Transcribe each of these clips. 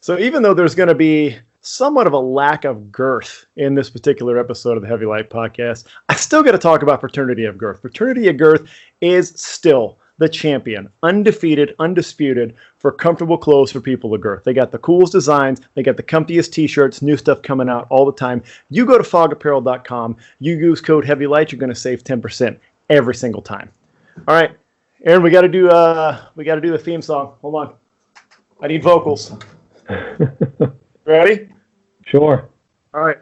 So even though there's going to be somewhat of a lack of girth in this particular episode of the Heavy Light Podcast, I still got to talk about Fraternity of Girth. Fraternity of Girth is still the champion, undefeated, undisputed, for comfortable clothes for people of girth. They got the coolest designs. They got the comfiest t-shirts, new stuff coming out all the time. You go to fogapparel.com. You use code HEAVYLIGHT. You're going to save 10% every single time. All right, Aaron, we got to do the theme song. Hold on. I need vocals. Ready? Sure. All right.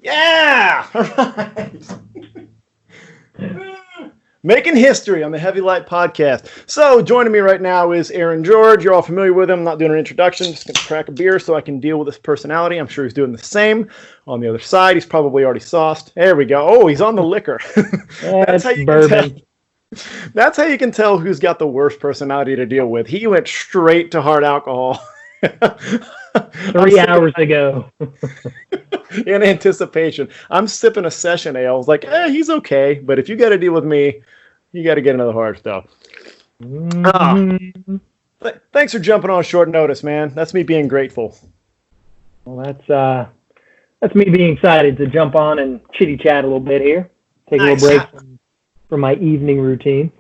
Yeah! All right. Making history on the Heavy Light Podcast. So joining me right now is Aaron George. You're all familiar with him. I'm not doing an introduction. Just going to crack a beer so I can deal with his personality. I'm sure he's doing the same. On the other side, he's probably already sauced. There we go. Oh, he's on the liquor. That's how you bourbon. That's how you can tell who's got the worst personality to deal with. He went straight to hard alcohol. 3 hours ago. In anticipation. I'm sipping a session ale. I was like, he's okay. But if you got to deal with me, you got to get another hard stuff. Thanks for jumping on short notice, man. That's me being grateful. Well, that's me being excited to jump on and chitty chat a little bit here. Take a little break from my evening routine.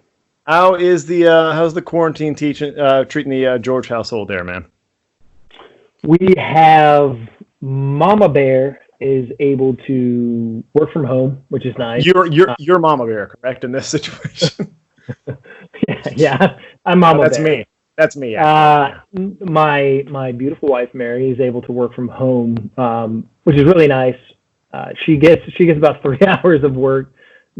How's the quarantine treating the George household there, man? We have Mama Bear is able to work from home, which is nice. You're Mama Bear, correct, in this situation? yeah, I'm Mama Bear. That's me. That's me. My beautiful wife Mary is able to work from home, which is really nice. She gets about 3 hours of work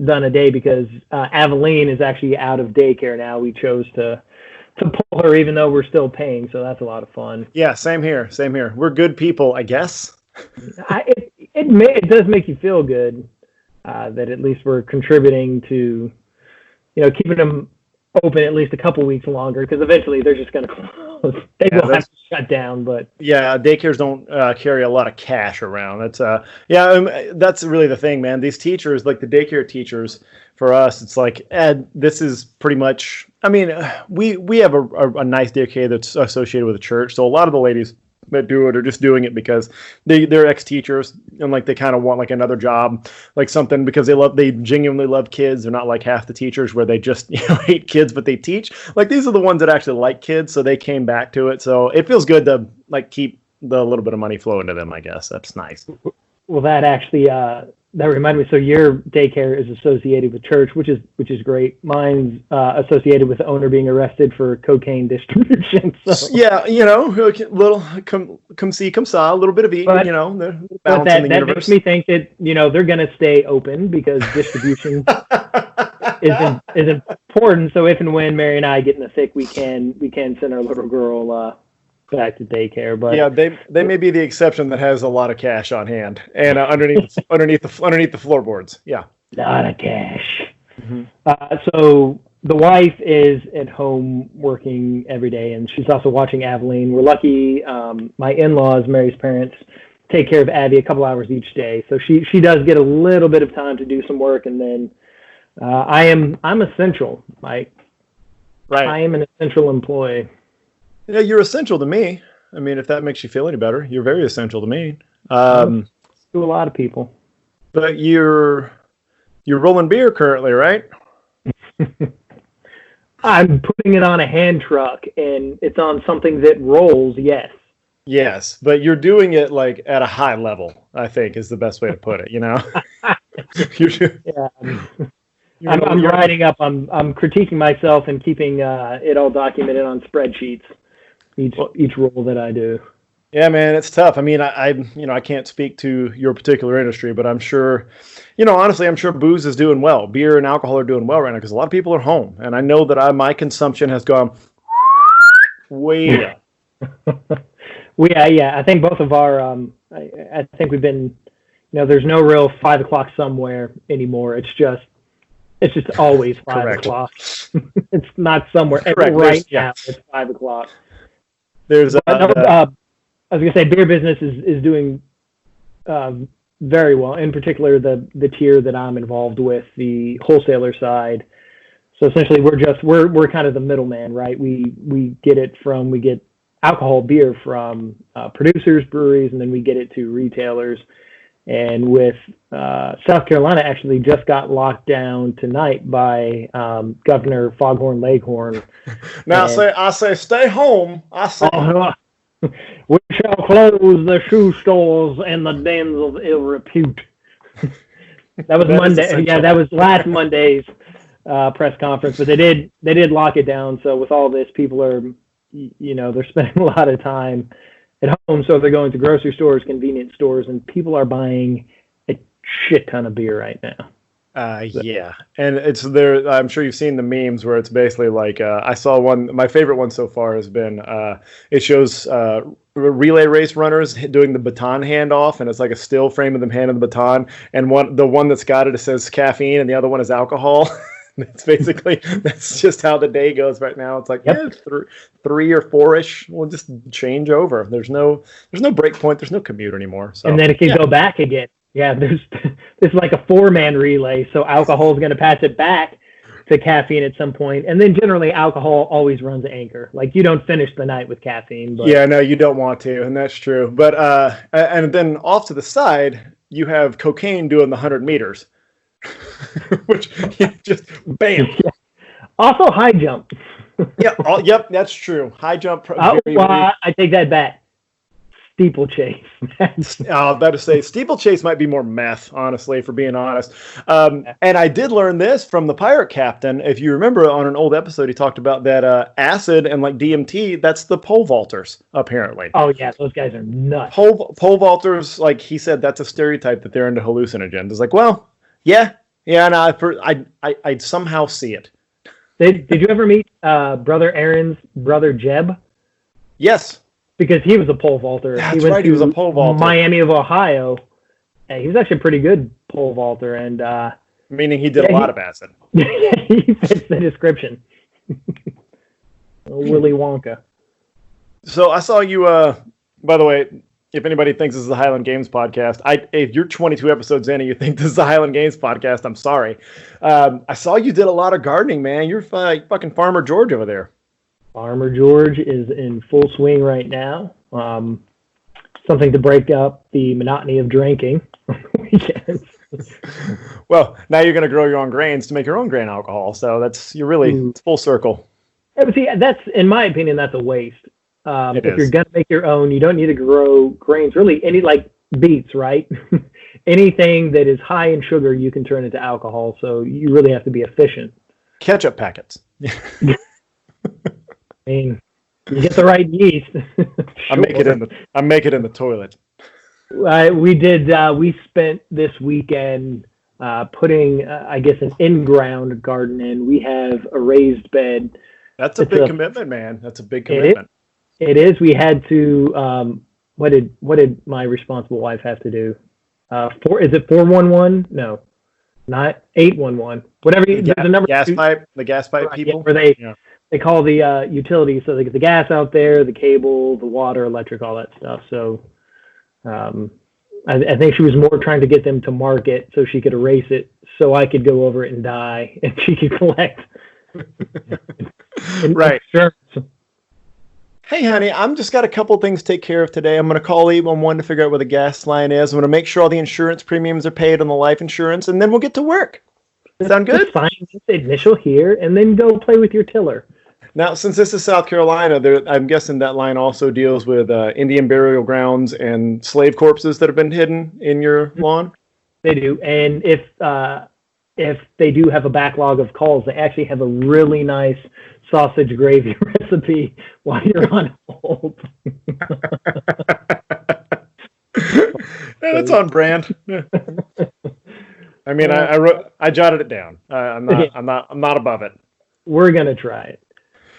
done a day because Aveline is actually out of daycare now. We chose to pull her even though we're still paying, so that's a lot of fun. Yeah, same here. We're good people, I guess. It does make you feel good that at least we're contributing to, keeping them open at least a couple weeks longer, because eventually they're just going to close. They will have to shut down. But yeah, daycares don't carry a lot of cash around. That's really the thing, man. These teachers, like the daycare teachers, for us, it's like, this is pretty much. I mean, we have a nice daycare that's associated with a church, so a lot of the ladies that do it are just doing it because they're ex-teachers and like they kind of want like another job, like something, because they genuinely love kids. They're not like half the teachers where they just hate kids but they teach. Like these are the ones that actually like kids, so they came back to it. So it feels good to like keep the little bit of money flowing to them. I guess that's nice. Well, that actually that reminded me. So your daycare is associated with church, which is great. Mine's associated with the owner being arrested for cocaine distribution. So. Yeah, little come see, come saw, a little bit of each. But, the balance in the that universe. Makes me think that they're going to stay open because distribution is important. So if and when Mary and I get in the thick, we can send our little girl back to daycare. But yeah, they may be the exception that has a lot of cash on hand and underneath the floorboards. Yeah, a lot of cash. Mm-hmm. So the wife is at home working every day, and she's also watching Aveline. We're lucky. My in-laws, Mary's parents, take care of Abby a couple hours each day, so she does get a little bit of time to do some work, and then I'm essential, Mike. Right. I am an essential employee. Yeah, you're essential to me. I mean, if that makes you feel any better, you're very essential to me. To a lot of people. But you're rolling beer currently, right? I'm putting it on a hand truck, and it's on something that rolls, yes. Yes, but you're doing it like at a high level, I think is the best way to put it, Yeah. I'm writing up, I'm critiquing myself and keeping it all documented on spreadsheets. Each role that I do. Yeah, man, it's tough. I mean, I can't speak to your particular industry, but I'm sure, honestly, I'm sure booze is doing well. Beer and alcohol are doing well right now because a lot of people are home, and I know that my consumption has gone way up. I think both of our, I think we've been, there's no real 5 o'clock somewhere anymore. It's just always 5 o'clock. It's not somewhere. Correct. Right now, it's 5 o'clock. There's I was gonna say beer business is doing very well. In particular, the tier that I'm involved with, the wholesaler side. So essentially, we're kind of the middleman, right? We get alcohol beer from producers, breweries, and then we get it to retailers. And with South Carolina actually just got locked down tonight by Governor Foghorn Leghorn. Now I say stay home. I say we shall close the shoe stores and the dens of ill repute. That was Monday. Yeah, that was last Monday's press conference. But they did lock it down. So with all this, people are, they're spending a lot of time at home. So they're going to grocery stores, convenience stores, and people are buying a shit ton of beer right now. Yeah, and it's there. I'm sure you've seen the memes where it's basically like I saw one. My favorite one so far has been it shows relay race runners doing the baton handoff, and it's like a still frame of them handing the baton, and the one that's got it says caffeine, and the other one is alcohol. That's just how the day goes right now. It's like, yep. 3 or 4-ish. We'll just change over. There's no break point. There's no commute anymore. So. And then it can go back again. Yeah, there's like a 4-man relay, so alcohol is going to pass it back to caffeine at some point, and then generally alcohol always runs anchor. Like you don't finish the night with caffeine. But... Yeah, no, you don't want to, and that's true. But and then off to the side, you have cocaine doing the 100 meters, which just bam. Yeah. Also, high jump. Yep, that's true. High jump. I take that back. Steeplechase. I was about to say steeplechase might be more meth, honestly, for being honest. And I did learn this from the pirate captain. If you remember on an old episode, he talked about that acid and like DMT. That's the pole vaulters, apparently. Oh yeah, those guys are nuts. Pole vaulters, like he said, that's a stereotype that they're into hallucinogens. It's like, well, yeah, and I somehow see it. Did you ever meet Brother Aaron's brother Jeb? Yes. Because he was a pole vaulter. That's right, he was a pole vaulter. Miami of Ohio. And he was actually a pretty good pole vaulter. And meaning he did a lot of acid. He fits the description. Willy Wonka. So I saw you, by the way, if anybody thinks this is the Highland Games podcast, if you're 22 episodes in and you think this is the Highland Games podcast, I'm sorry. I saw you did a lot of gardening, man. You're fucking Farmer George over there. Farmer George is in full swing right now. Something to break up the monotony of drinking on weekends. Well, now you're going to grow your own grains to make your own grain alcohol. So it's full circle. Yeah, but see, that's, in my opinion, that's a waste. If you're going to make your own, you don't need to grow grains. Really, any like beets, right? Anything that is high in sugar, you can turn into alcohol. So you really have to be efficient. Ketchup packets. I mean, you get the right yeast. Sure. I make it in the toilet. We spent this weekend putting, I guess, an in-ground garden in. We have a raised bed. That's a big commitment, man. That's a big commitment. It is. We had to. What did my responsible wife have to do? Is it 411? No, not 811. Whatever. The number. The gas pipe people. Where they call the utilities, so they get the gas out there, the cable, the water, electric, all that stuff. So I think she was more trying to get them to market so she could erase it so I could go over it and die and she could collect. Right. Sure. Hey, honey, I'm just got a couple things to take care of today. I'm going to call 811 to figure out where the gas line is. I'm going to make sure all the insurance premiums are paid on the life insurance, and then we'll get to work. Sound good? Find the initial here, and then go play with your tiller. Now, since this is South Carolina, I'm guessing that line also deals with Indian burial grounds and slave corpses that have been hidden in your lawn? They do. And if they do have a backlog of calls, they actually have a really nice sausage gravy recipe while you're on hold. That's on brand. I mean, I jotted it down. I'm not above it. We're gonna try it.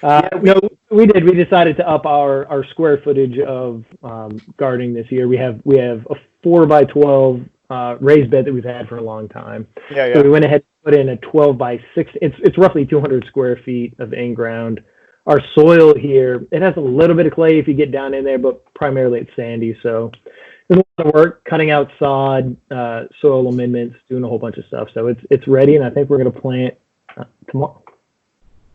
No, we did. We decided to up our square footage of gardening this year. We have a 4x12 raised bed that we've had for a long time. Yeah. So we went ahead and put in a 12x6. It's roughly 200 square feet of in-ground. Our soil here, it has a little bit of clay if you get down in there, but primarily it's sandy. So there's a lot of work cutting out sod, soil amendments, doing a whole bunch of stuff. So it's ready, and I think we're going to plant tomorrow.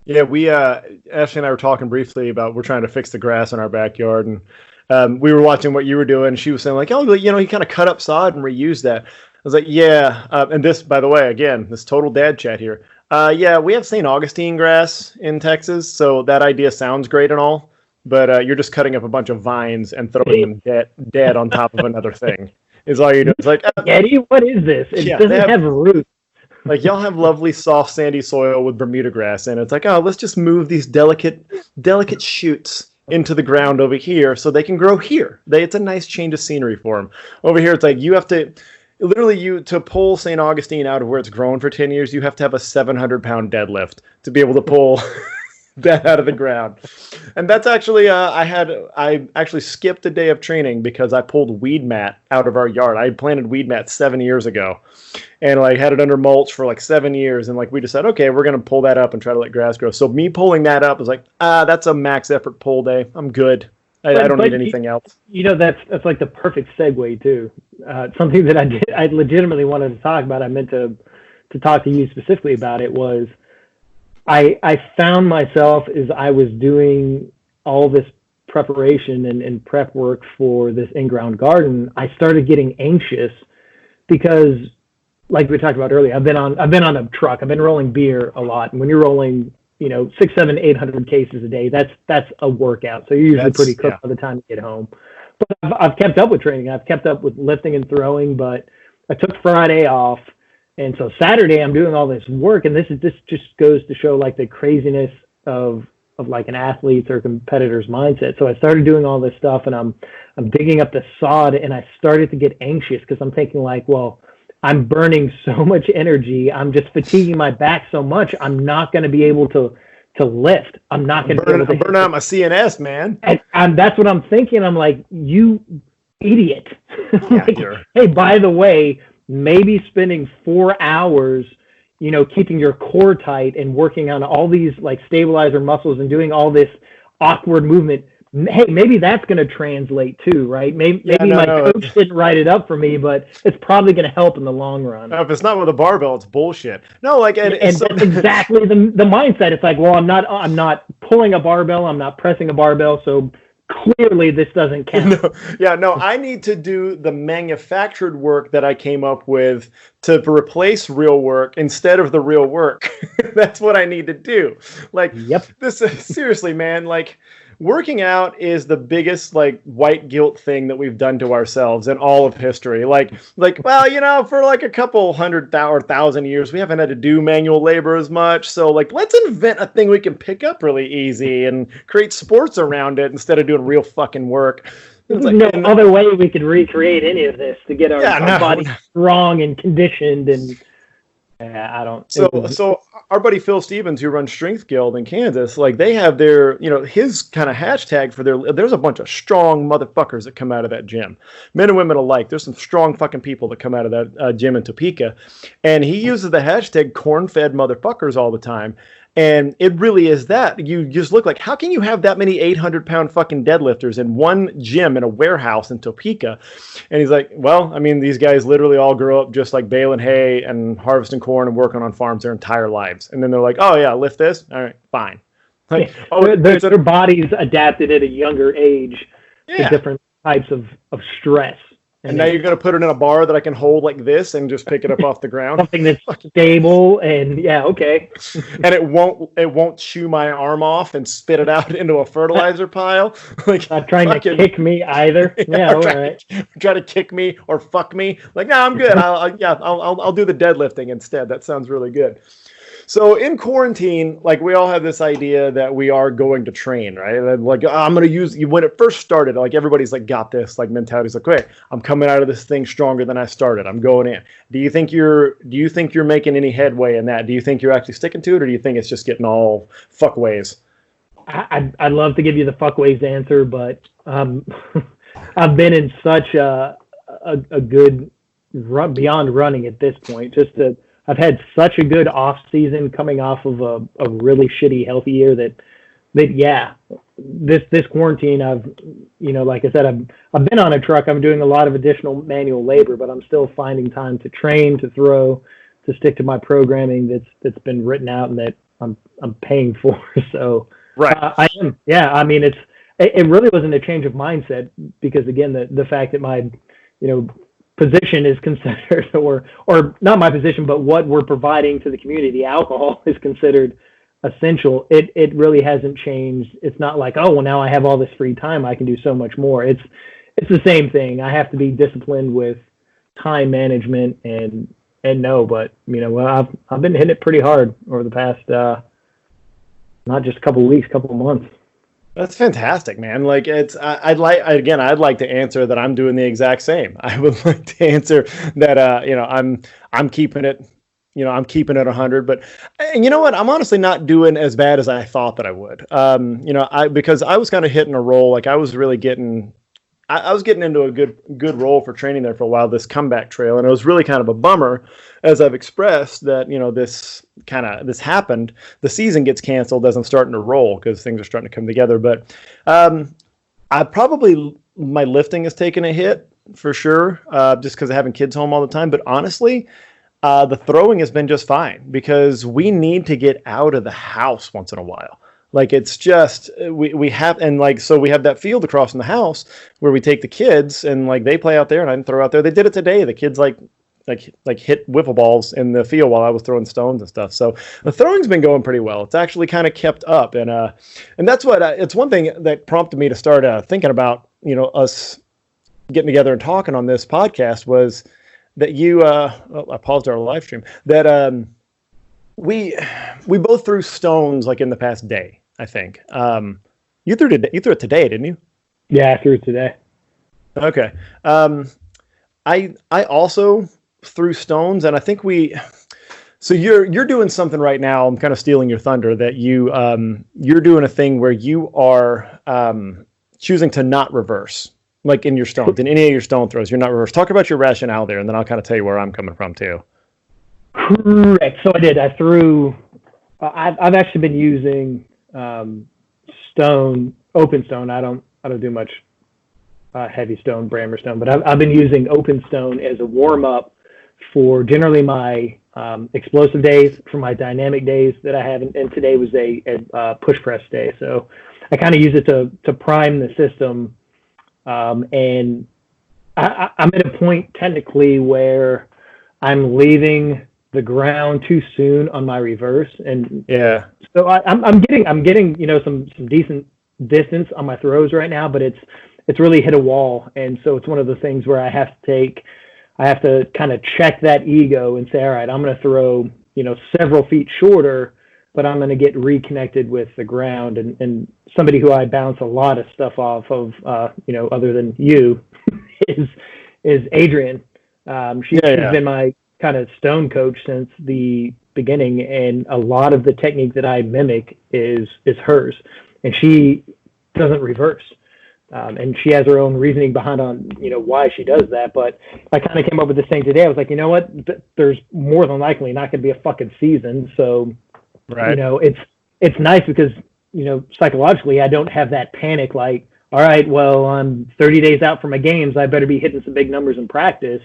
Yeah, Ashley and I were talking briefly about we're trying to fix the grass in our backyard, and we were watching what you were doing. She was saying like, oh, you kind of cut up sod and reuse that. I was like, yeah. And this, by the way, again, this total dad chat here. Yeah, we have St. Augustine grass in Texas, so that idea sounds great and all, but you're just cutting up a bunch of vines and throwing them dead on top of another thing. Is all you're doing. It's like, Eddie, what is this? It doesn't have roots. Like, y'all have lovely, soft, sandy soil with Bermuda grass in it. It's like, oh, let's just move these delicate shoots into the ground over here so they can grow here. It's a nice change of scenery for them. Over here, it's like you have to, literally, to pull St. Augustine out of where it's grown for 10 years, you have to have a 700-pound deadlift to be able to pull that out of the ground. And that's actually, I actually skipped a day of training because I pulled weed mat out of our yard. I planted weed mat 7 years ago. And had it under mulch for 7 years, and we decided, okay, we're gonna pull that up and try to let grass grow. So me pulling that up was like, that's a max effort pull day. I'm good. I don't need anything else. That's like the perfect segue too. Something that I legitimately wanted to talk about. I meant to talk to you specifically about it was I found myself as I was doing all this preparation and prep work for this in-ground garden, I started getting anxious because, like we talked about earlier, I've been on a truck. I've been rolling beer a lot. And when you're rolling, 600, 700, 800 cases a day, that's a workout. So you're usually pretty cooked by the time you get home. But I've kept up with training. I've kept up with lifting and throwing, but I took Friday off. And so Saturday I'm doing all this work, and this just goes to show the craziness of an athlete's or competitor's mindset. So I started doing all this stuff, and I'm digging up the sod, and I started to get anxious because I'm thinking well, I'm burning so much energy. I'm just fatiguing my back so much. I'm not going to be able to lift. I'm not going to be able to burn out my CNS, man. And that's what I'm thinking. I'm like, you idiot. Yeah, hey, by the way, maybe spending 4 hours, keeping your core tight and working on all these stabilizer muscles and doing all this awkward movement. Hey, maybe that's going to translate too, right? Maybe my coach didn't write it up for me, but it's probably going to help in the long run. If it's not with a barbell, it's bullshit. No, and that's exactly the mindset. It's well, I'm not pulling a barbell, I'm not pressing a barbell, so clearly this doesn't count. I need to do the manufactured work that I came up with to replace real work instead of the real work. That's what I need to do. This seriously, man, working out is the biggest white guilt thing that we've done to ourselves in all of history. Well, for a couple 100,000 years, we haven't had to do manual labor as much. So let's invent a thing we can pick up really easy and create sports around it instead of doing real fucking work. There's no other way we could recreate any of this to get our body strong and conditioned and. I don't. So our buddy Phil Stevens, who runs Strength Guild in Kansas, they have their, his kind of hashtag for there's a bunch of strong motherfuckers that come out of that gym, men and women alike. There's some strong fucking people that come out of that gym in Topeka, and he uses the hashtag corn-fed motherfuckers all the time. And it really is that. You just look how can you have that many 800-pound fucking deadlifters in one gym in a warehouse in Topeka? And he's like, well, these guys literally all grow up just baling hay and harvesting corn and working on farms their entire lives. And then they're like, oh, yeah, lift this? All right, fine. Their bodies adapted at a younger age to different types of stress. And now you're going to put it in a bar that I can hold like this and just pick it up off the ground. Something that's stable and okay. And it won't chew my arm off and spit it out into a fertilizer pile. Not trying to kick me either. All right. Try to kick me or fuck me. No, I'm good. I'll do the deadlifting instead. That sounds really good. So in quarantine, we all have this idea that we are going to train, right? I'm going to use you when it first started. Everybody's got this mentality's okay, I'm coming out of this thing stronger than I started. I'm going in. Do you think you're making any headway in that? Do you think you're actually sticking to it, or do you think it's just getting all fuckways? I'd love to give you the fuckways answer, but I've been in such a good run beyond running at this point. I've had such a good off season coming off of a really shitty healthy year that this quarantine, like I said, I've been on a truck. I'm doing a lot of additional manual labor, but I'm still finding time to train, to throw, to stick to my programming that's been written out and that I'm paying for. So Right. I am. Yeah. I mean, it really wasn't a change of mindset because again, the fact that my, position is considered, or not my position, but what we're providing to the community, the alcohol is considered essential. It really hasn't changed. It's not like, oh, well, now I have all this free time, I can do so much more. It's the same thing. I have to be disciplined with time management and no, but I've been hitting it pretty hard over the past not just a couple of weeks, couple of months. That's fantastic, man. Like I'd like to answer that I'm doing the exact same. I would like to answer that I'm keeping it, I'm keeping it 100. But and you know what? I'm honestly not doing as bad as I thought that I would. Because I was kind of hitting a roll. Like I was really getting. I was getting into a good role for training there for a while, this comeback trail, and it was really kind of a bummer, as I've expressed, that this happened. The season gets canceled as I'm starting to roll because things are starting to come together. But my lifting has taken a hit for sure, just because of having kids home all the time. But honestly, the throwing has been just fine because we need to get out of the house once in a while. Like it's just we have, and like so we have that field across from the house where we take the kids and like they play out there and I can throw out there. They did it today. The kids like hit wiffle balls in the field while I was throwing stones and stuff. So the throwing's been going pretty well. It's actually kind of kept up, and that's what it's one thing that prompted me to start thinking about us getting together and talking on this podcast was that I paused our live stream that we both threw stones like in the past day. I think you threw it today, didn't you? Yeah, I threw it today. Okay. I also threw stones, and I think so you're doing something right now. I'm kind of stealing your thunder that you're doing a thing where you are choosing to not reverse, like in your stones, in any of your stone throws. You're not reverse. Talk about your rationale there, and then I'll kind of tell you where I'm coming from too. Correct. So I did. I threw. I've actually been using open stone. I don't do much heavy stone, Brammer stone, but I've been using open stone as a warm up for generally my explosive days, for my dynamic days that I have, and today was a push press day. So I kind of use it to prime the system, and I'm at a point technically where I'm leaving the ground too soon on my reverse, and yeah. So I'm getting some decent distance on my throws right now, but it's really hit a wall, and so it's one of the things where I have to kind of check that ego and say, all right, I'm going to throw several feet shorter, but I'm going to get reconnected with the ground, and somebody who I bounce a lot of stuff off of, other than you, is Adrian. She's been my kind of stone coach since the beginning, and a lot of the technique that I mimic is hers, and she doesn't reverse, and she has her own reasoning behind why she does that. But I kind of came up with this thing today. I was like, you know what? There's more than likely not going to be a fucking season, so right. It's nice because psychologically I don't have that panic like, all right, well, I'm 30 days out from my games, I better be hitting some big numbers in practice.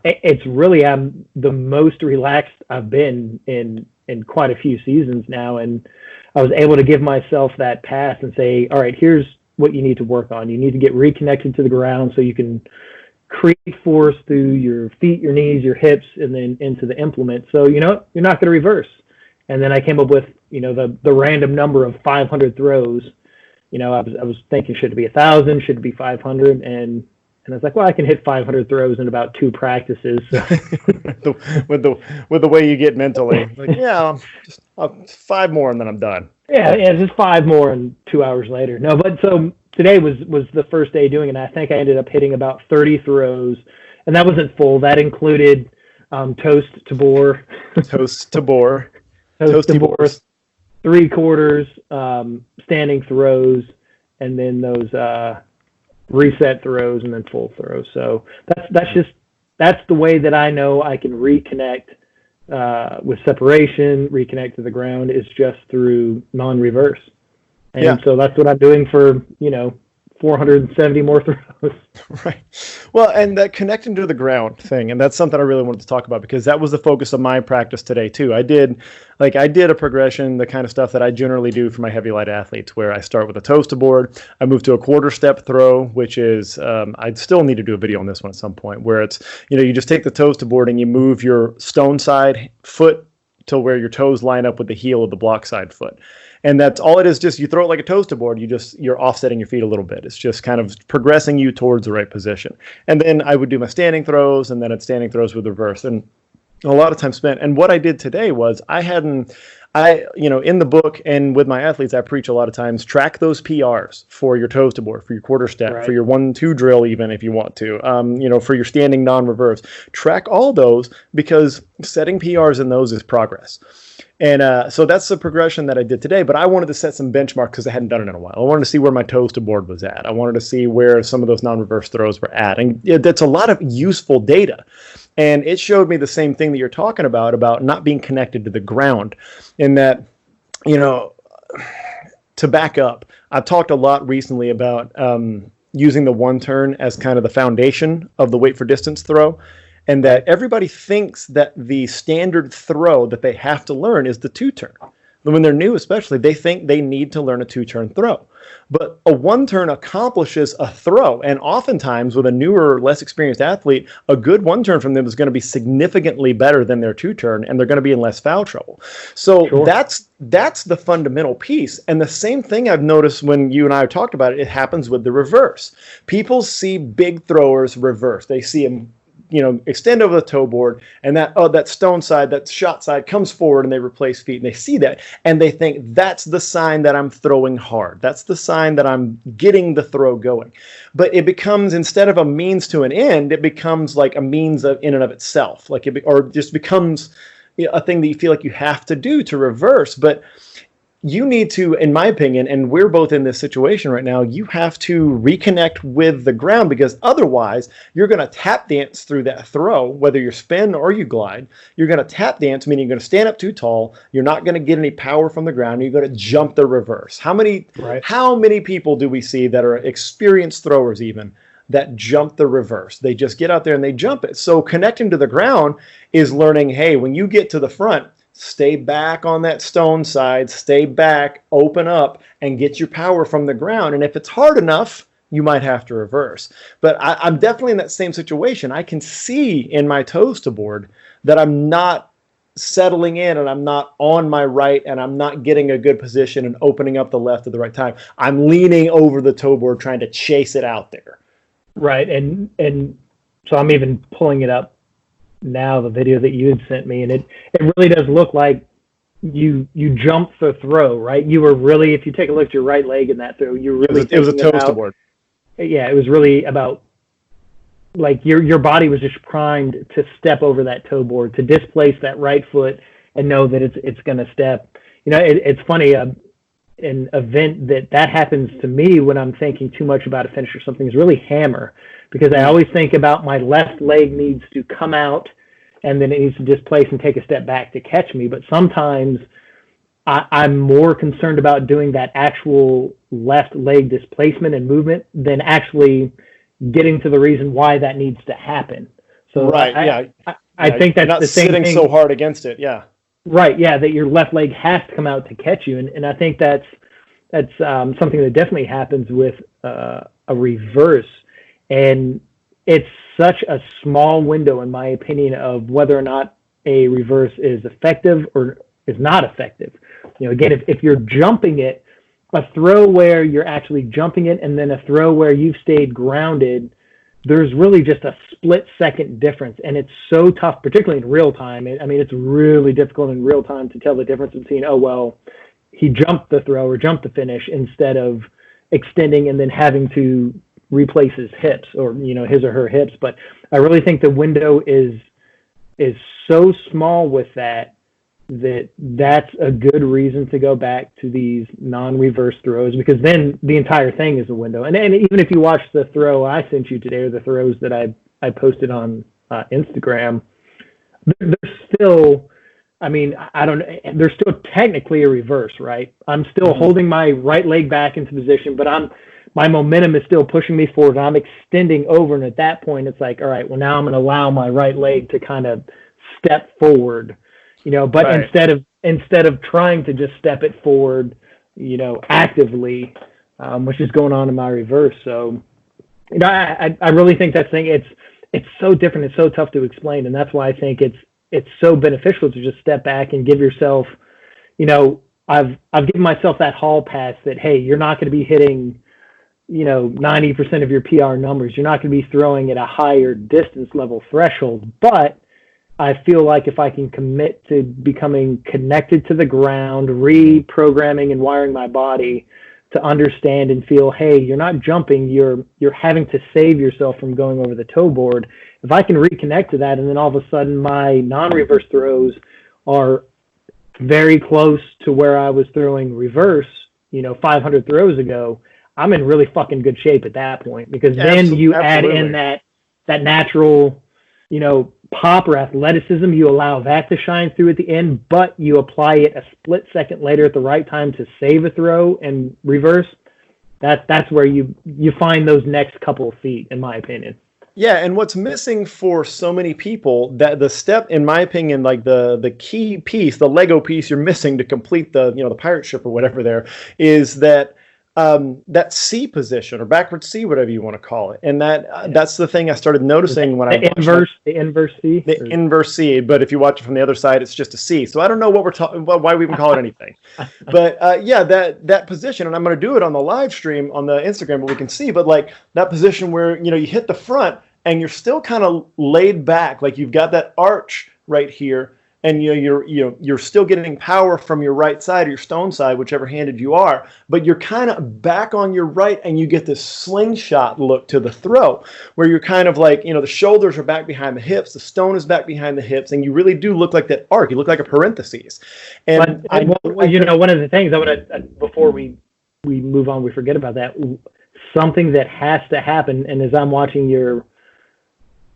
It's really, I'm the most relaxed I've been in quite a few seasons now. And I was able to give myself that pass and say, all right, here's what you need to work on. You need to get reconnected to the ground so you can create force through your feet, your knees, your hips, and then into the implement. So, you're not going to reverse. And then I came up with, the random number of 500 throws. I was thinking, should it be 1,000? Should it be 500? And I was like, well, I can hit 500 throws in about 2 practices. So. with the way you get mentally, like, yeah, just 5 more and then I'm done. Yeah, just 5 more and 2 hours later. No, but so today was the first day doing it. And I think I ended up hitting about 30 throws, and that wasn't full. That included toast to bore, toast to bore, 3/4 standing throws, and then those reset throws and then full throws. So that's the way that I know I can reconnect with separation, reconnect to the ground, is just through non-reverse. And so that's what I'm doing for, 470 more throws. Right. Well, and that connecting to the ground thing, and that's something I really wanted to talk about because that was the focus of my practice today too. I did a progression, the kind of stuff that I generally do for my heavy light athletes, where I start with a toes to board, I move to a quarter step throw, which is I'd still need to do a video on this one at some point, where it's you just take the toes to board and you move your stone side foot to where your toes line up with the heel of the block side foot. And that's all it is. Just you throw it like a toaster board. You're offsetting your feet a little bit. It's just kind of progressing you towards the right position. And then I would do my standing throws, and then it's standing throws with reverse. And a lot of time spent. And what I did today was in the book and with my athletes, I preach a lot of times, track those PRs for your toes to board, for your quarter step, right, for your 1-2 drill, even if you want to, for your standing non-reverse. Track all those because setting PRs in those is progress. And so that's the progression that I did today. But I wanted to set some benchmarks because I hadn't done it in a while. I wanted to see where my toes to board was at. I wanted to see where some of those non-reverse throws were at. And that's a lot of useful data. And it showed me the same thing that you're talking about not being connected to the ground. In that, to back up, I've talked a lot recently about using the one turn as kind of the foundation of the weight for distance throw. And that everybody thinks that the standard throw that they have to learn is the 2-turn. When they're new especially, they think they need to learn a 2-turn throw. But a 1-turn accomplishes a throw. And oftentimes with a newer, less experienced athlete, a good 1-turn from them is going to be significantly better than their 2-turn, and they're going to be in less foul trouble. So sure, that's the fundamental piece. And the same thing I've noticed when you and I talked about it, it happens with the reverse. People see big throwers reverse. They see them extend over the toe board, and that stone side, that shot side comes forward, and they replace feet, and they see that, and they think that's the sign that I'm throwing hard. That's the sign that I'm getting the throw going. But it becomes, instead of a means to an end, it becomes like a means in and of itself, or just becomes a thing that you feel like you have to do to reverse. But you need to, in my opinion, and we're both in this situation right now, you have to reconnect with the ground, because otherwise you're going to tap dance through that throw, whether you spin or you glide. You're going to tap dance, meaning you're going to stand up too tall. You're not going to get any power from the ground. You're going to jump the reverse. How many people do we see that are experienced throwers even that jump the reverse? They just get out there and they jump it. So connecting to the ground is learning, hey, when you get to the front, stay back on that stone side, stay back, open up, and get your power from the ground. And if it's hard enough, you might have to reverse. But I'm definitely in that same situation. I can see in my toes to board that I'm not settling in, and I'm not on my right, and I'm not getting a good position and opening up the left at the right time. I'm leaning over the toe board trying to chase it out there. Right. And so I'm even pulling it up now, the video that you had sent me, and it really does look like you jumped the throw, right? You were really, if you take a look at your right leg in that throw, you really it was a toes to board. Yeah, it was really about like your body was just primed to step over that toe board, to displace that right foot and know that it's going to step. It's funny, an event that happens to me when I'm thinking too much about a finish or something is really hammer, because I always think about my left leg needs to come out and then it needs to displace and take a step back to catch me. But sometimes I'm more concerned about doing that actual left leg displacement and movement than actually getting to the reason why that needs to happen. So I think that's not the same sitting thing. So hard against it. Yeah. Right. Yeah. That your left leg has to come out to catch you. And I think that's something that definitely happens with a reverse. And it's such a small window, in my opinion, of whether or not a reverse is effective or is not effective. Again, if you're jumping it, a throw where you're actually jumping it and then a throw where you've stayed grounded, there's really just a split-second difference. And it's so tough, particularly in real time. It's really difficult in real time to tell the difference between, he jumped the throw or jumped the finish, instead of extending and then having to replace his hips or his or her hips. But I really think the window is so small with that's a good reason to go back to these non-reverse throws, because then the entire thing is a window. And even if you watch the throw I sent you today, or the throws that I posted on Instagram, there's still I mean, I don't. There's still technically a reverse, right? I'm still holding my right leg back into position, but my momentum is still pushing me forward. And I'm extending over, and at that point, it's like, all right, well, now I'm going to allow my right leg to kind of step forward, But instead of trying to just step it forward, actively, which is going on in my reverse. So, I really think that thing. It's so different. It's so tough to explain, and that's why I think it's so beneficial to just step back and give yourself, I've given myself that hall pass that, hey, you're not going to be hitting, 90% of your PR numbers. You're not going to be throwing at a higher distance level threshold. But I feel like if I can commit to becoming connected to the ground, reprogramming and wiring my body to understand and feel, hey, you're not jumping, you're having to save yourself from going over the toe board. If I can reconnect to that, and then all of a sudden my non-reverse throws are very close to where I was throwing reverse, 500 throws ago, I'm in really fucking good shape at that point, because then you add in that natural, pop or athleticism. You allow that to shine through at the end, but you apply it a split second later at the right time to save a throw and reverse. That's where you find those next couple of feet, in my opinion. Yeah, and what's missing for so many people, that the step, in my opinion, like the key piece, the Lego piece you're missing to complete the the pirate ship or whatever there, is that C position, or backward C, whatever you want to call it. And that's the thing I started noticing when the inverse C? The inverse C, but if you watch it from the other side, it's just a C. So I don't know what we're talking, why we even call it anything. But that position, and I'm going to do it on the live stream on the Instagram, but we can see, but like that position where, you hit the front and you're still kind of laid back, like you've got that arch right here, and you're still getting power from your right side or your stone side, whichever handed you are, but you're kind of back on your right, and you get this slingshot look to the throw, where you're kind of like, the shoulders are back behind the hips, the stone is back behind the hips, and you really do look like that arc. You look like a parentheses. And one of the things I would, before we move on, we forget about that, something that has to happen, and as I'm watching your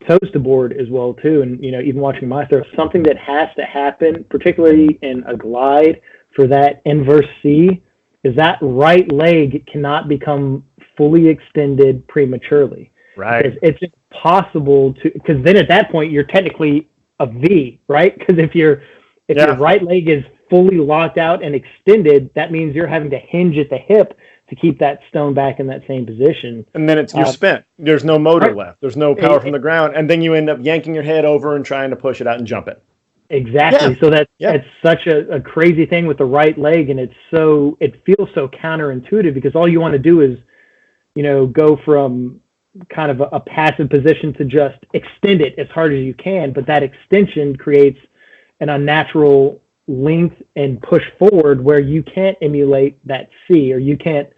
toes to board as well too, and even watching my throw, something that has to happen, particularly in a glide, for that inverse C, is that right leg cannot become fully extended prematurely. Right. Because it's impossible to, because then at that point you're technically a V, right? Because if your right leg is fully locked out and extended, that means you're having to hinge at the hip to keep that stone back in that same position. And then you're spent. There's no motor left. There's no power from the ground. And then you end up yanking your head over and trying to push it out and jump it. Exactly. Yeah. So that's such a crazy thing with the right leg. And it feels so counterintuitive, because all you want to do is, go from kind of a passive position to just extend it as hard as you can. But that extension creates an unnatural length and push forward where you can't emulate that C, or you can't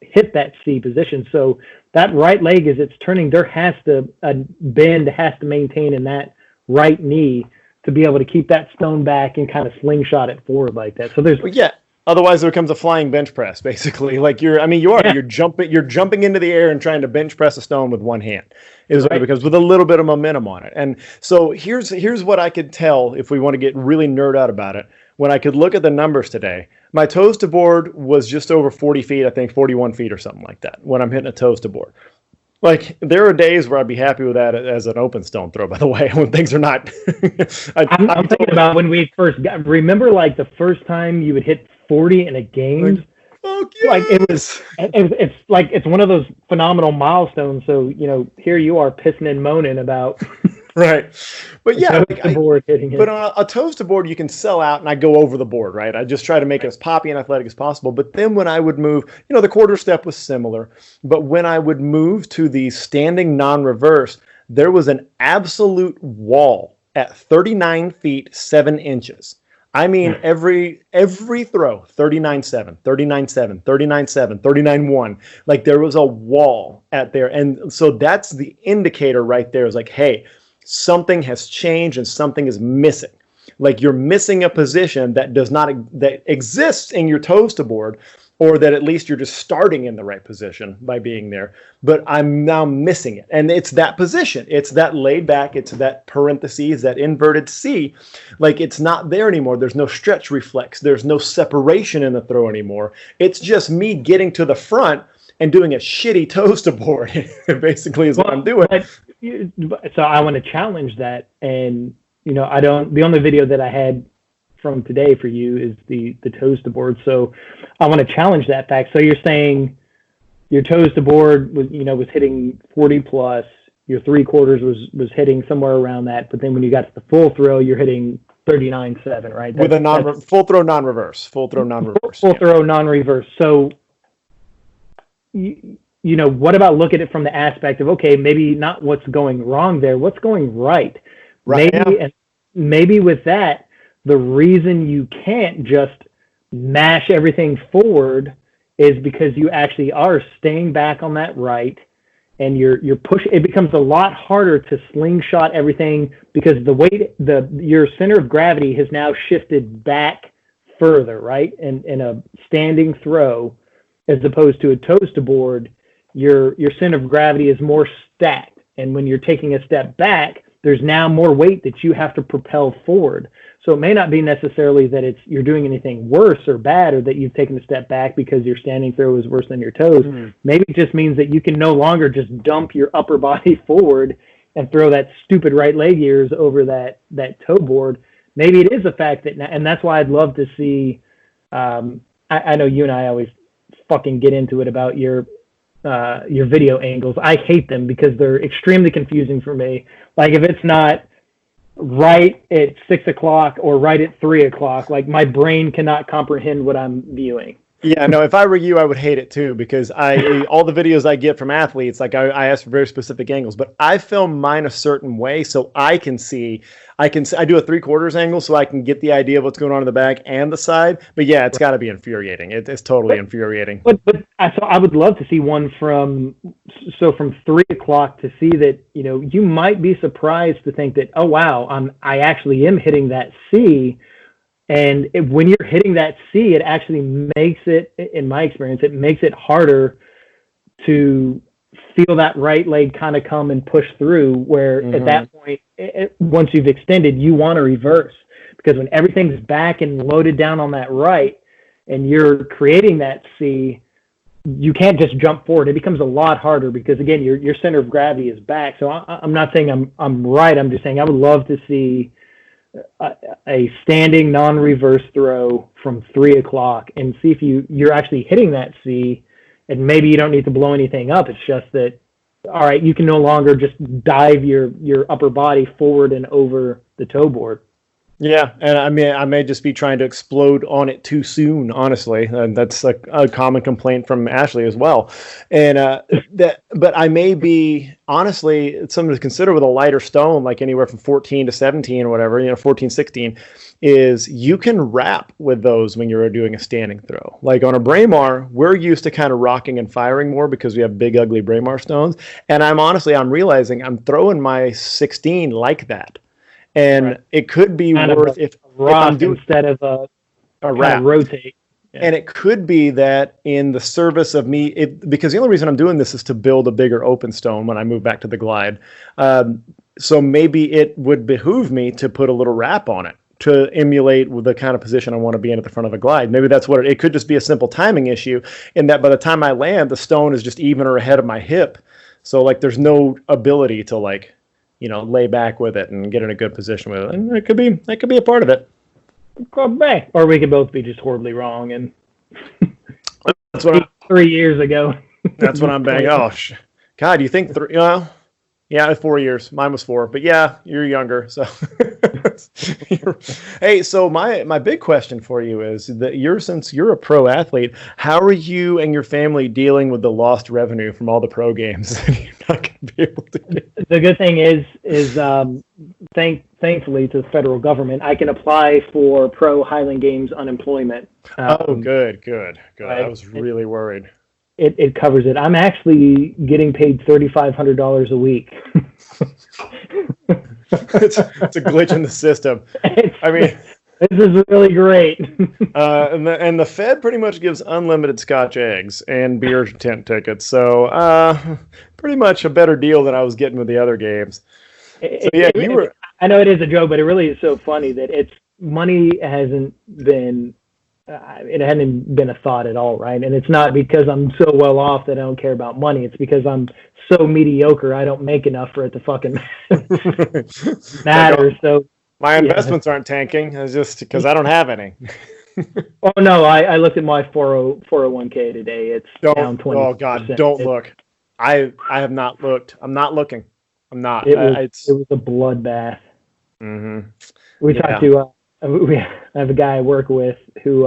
hit that C position. So that right leg, as it's turning, there has to, a bend has to maintain in that right knee to be able to keep that stone back and kind of slingshot it forward like that. So otherwise there becomes a flying bench press, basically. Like you're jumping into the air and trying to bench press a stone with one hand, because with a little bit of momentum on it. And so here's what I could tell, if we want to get really nerd out about it. When I could look at the numbers today, my toes to board was just over 40 feet, I think 41 feet or something like that, when I'm hitting a toes to board. Like, there are days where I'd be happy with that as an open stone throw, by the way, when things are not. I'm thinking about when we first remember, like, the first time you would hit 40 in a game. Like, it's like, it's one of those phenomenal milestones. So, here you are pissing and moaning about. Right. But yeah, but on a toes to board, you can sell out, and I go over the board, right? I just try to make it as poppy and athletic as possible. But then when I would move, the quarter step was similar. But when I would move to the standing non-reverse, there was an absolute wall at 39 feet, 7 inches. I mean, every throw, 39.7, 39.7, 39.7, 39.1. Like, there was a wall at there. And so that's the indicator right there, is like, hey, something has changed and something is missing. Like, you're missing a position that exists in your toes to board, or that at least you're just starting in the right position by being there. But I'm now missing it. And it's that position. It's that laid back. It's that parentheses, that inverted C. Like, it's not there anymore. There's no stretch reflex. There's no separation in the throw anymore. It's just me getting to the front and doing a shitty toes to board, basically, is what I'm doing. So I want to challenge that. And, the only video that I had from today for you is the toes to board. So I want to challenge that fact. So you're saying your toes to board was hitting 40 plus, your 3/4 was hitting somewhere around that. But then when you got to the full throw, you're hitting 39.7, right? With a full throw non-reverse. Full throw non-reverse. Full throw non-reverse. So, what about look at it from the aspect of, okay, maybe not what's going wrong there, what's going right? Right. Maybe with that, the reason you can't just mash everything forward is because you actually are staying back on that right, and you're pushing. It becomes a lot harder to slingshot everything because the weight, your center of gravity has now shifted back further, right? And in a standing throw, as opposed to a toes to board, your center of gravity is more stacked, and when you're taking a step back, there's now more weight that you have to propel forward. So it may not be necessarily that you're doing anything worse or bad, or that you've taken a step back because your standing throw is worse than your toes. Mm-hmm. Maybe it just means that you can no longer just dump your upper body forward and throw that stupid right leg gears over that toe board. Maybe it is a fact that, and that's why I'd love to see. I know you and I always fucking get into it about your video angles. I hate them because they're extremely confusing for me. Like, if it's not right at 6 o'clock or right at 3 o'clock, like, my brain cannot comprehend what I'm viewing. Yeah, no, if I were you, I would hate it too, because all the videos I get from athletes, like, I ask for very specific angles, but I film mine a certain way so I do a 3/4 angle so I can get the idea of what's going on in the back and the side. But yeah, it's got to be infuriating. It's totally infuriating. But I would love to see one from 3 o'clock to see that, you might be surprised to think that, oh wow, I actually am hitting that C. And when you're hitting that C, it actually makes it, in my experience, it makes it harder to feel that right leg kind of come and push through, where at that point, once you've extended, you want to reverse. Because when everything's back and loaded down on that right, and you're creating that C, you can't just jump forward. It becomes a lot harder because, again, your center of gravity is back. So I'm not saying I'm right. I'm just saying I would love to see a standing non-reverse throw from 3 o'clock and see if you're actually hitting that C, and maybe you don't need to blow anything up. It's just that, all right, you can no longer just dive your upper body forward and over the toe board. Yeah, and I may just be trying to explode on it too soon, honestly. That's a common complaint from Ashley as well. And but I may be, honestly, it's something to consider with a lighter stone, like anywhere from 14 to 17 or whatever, 14, 16, is you can wrap with those when you're doing a standing throw. Like on a Braemar, we're used to kind of rocking and firing more because we have big, ugly Braemar stones. And I'm realizing I'm throwing my 16 like that. And right. It could be kind worth if I'm doing instead of a wrap. Rotate. Yeah. And it could be that in the service of me, because the only reason I'm doing this is to build a bigger open stone when I move back to the glide. So maybe it would behoove me to put a little wrap on it to emulate the kind of position I want to be in at the front of the glide. Maybe that's what it could just be a simple timing issue in that by the time I land, the stone is just even or ahead of my hip. So like there's no ability to like, lay back with it and get in a good position with it. And that could be a part of it. Or we could both be just horribly wrong. And that's what 3 years ago. That's what I'm banging. Oh, God, you think 3? Well, yeah, 4 years. Mine was 4. But yeah, you're younger. So, hey, so my big question for you is that since you're a pro athlete, how are you and your family dealing with the lost revenue from all the pro games that you're not going to be able to do? The good thing is thankfully to the federal government, I can apply for pro Highland Games unemployment. Good. Right? I was really worried. It covers it. I'm actually getting paid $3,500 a week. It's a glitch in the system. This is really great. And the Fed pretty much gives unlimited Scotch eggs and beer tent tickets. So pretty much a better deal than I was getting with the other games. So yeah, you were. I know it is a joke, but it really is so funny that money hasn't been. It hadn't been a thought at all, right? And it's not because I'm so well off that I don't care about money. It's because I'm so mediocre I don't make enough for it to fucking matter. So my investments aren't tanking. It's just because I don't have any. Oh no, I looked at my 401k today. It's down 20%. Oh God, don't look. I have not looked. I'm not looking. I'm not. It was a bloodbath. Mm-hmm. We talked to. I have a guy I work with who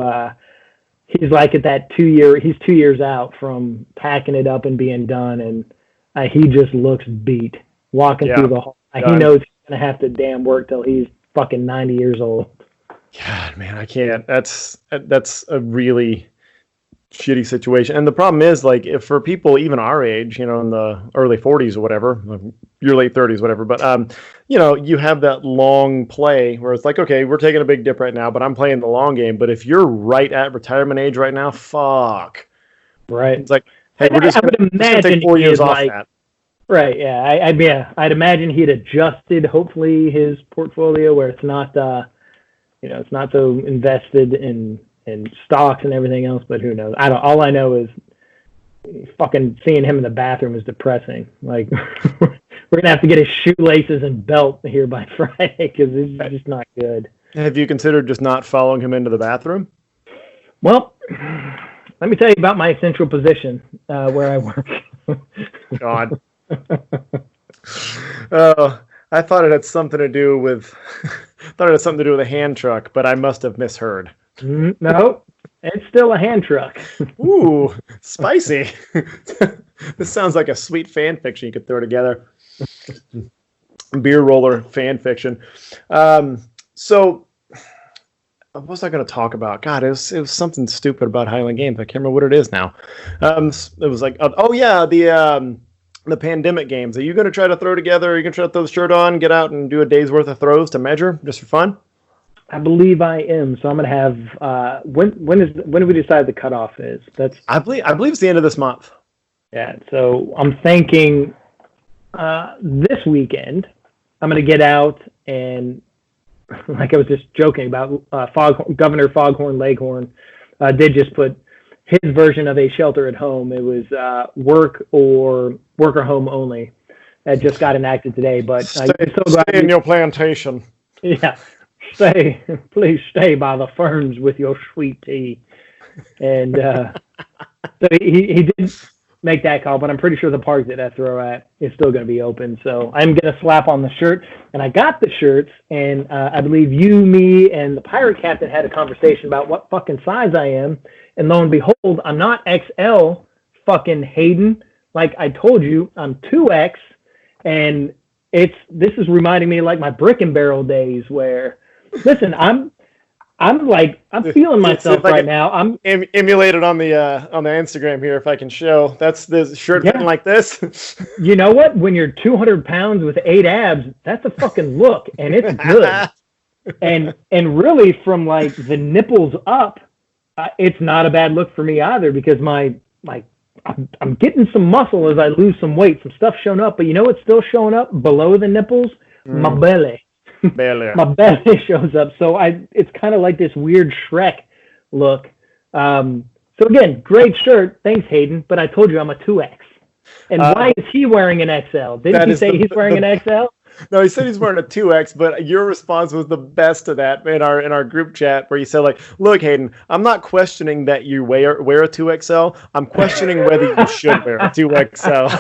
he's like at that 2 year. He's 2 years out from packing it up and being done, and he just looks beat walking through the hall. He knows he's gonna have to damn work till he's fucking 90 years old. God, man, I can't. That's a really shitty situation. And the problem is, like, if for people even our age, in the early 40s or whatever, your late 30s, whatever, but you have that long play where it's like, okay, we're taking a big dip right now, but I'm playing the long game. But if you're right at retirement age right now, fuck. Right. It's like, hey, we're just going to take 4 years off that. Right. Yeah. I'd imagine he'd adjusted hopefully his portfolio where it's not it's not so invested in stocks and everything else, but who knows? All I know is fucking seeing him in the bathroom is depressing. Like we're gonna have to get his shoelaces and belt here by Friday because it's just not good. Have you considered just not following him into the bathroom? Well, let me tell you about my central position where I work. God. I thought it had something to do with a hand truck, but I must have misheard. No, it's still a hand truck. Ooh, spicy. This sounds like a sweet fan fiction you could throw together. Beer roller fan fiction. So what was I going to talk about? God, it was something stupid about Highland Games. I can't remember what it is now. It was like, the pandemic games. Are you going to try to throw together? Are you going to try to throw the shirt on, get out and do a day's worth of throws to measure just for fun? I believe I am. So I'm going to have when do we decide the cutoff is? I believe it's the end of this month. Yeah. So I'm thinking this weekend I'm going to get out and like I was just joking about Governor Foghorn Leghorn did just put his version of a shelter at home. It was work or home only. It just got enacted today, but stay in your plantation. Yeah, please stay by the ferns with your sweet tea. And so he did make that call, but I'm pretty sure the park that I throw at is still going to be open. So I'm going to slap on the shirt, and I got the shirts, and I believe you, me, and the pirate captain had a conversation about what fucking size I am. And lo and behold, I'm not XL, fucking Hayden. Like I told you, I'm 2X, and this is reminding me of like my brick and barrel days where, listen, I'm feeling myself right now. I'm emulated on the Instagram here. If I can show, that's the shirt fitting like this. You know what? When you're 200 pounds with 8 abs, that's a fucking look, and it's good. and really from like the nipples up. It's not a bad look for me either because I'm getting some muscle as I lose some weight. Some stuff showing up, but you know what's still showing up below the nipples? My belly. My belly shows up. So it's kind of like this weird Shrek look. So again, great shirt. Thanks, Hayden. But I told you I'm a 2X. And why is he wearing an XL? Didn't he say he's wearing an XL? No, he said he's wearing a 2X, but your response was the best to that in our group chat where you said, like, look, Hayden, I'm not questioning that you wear a 2XL. I'm questioning whether you should wear a 2XL.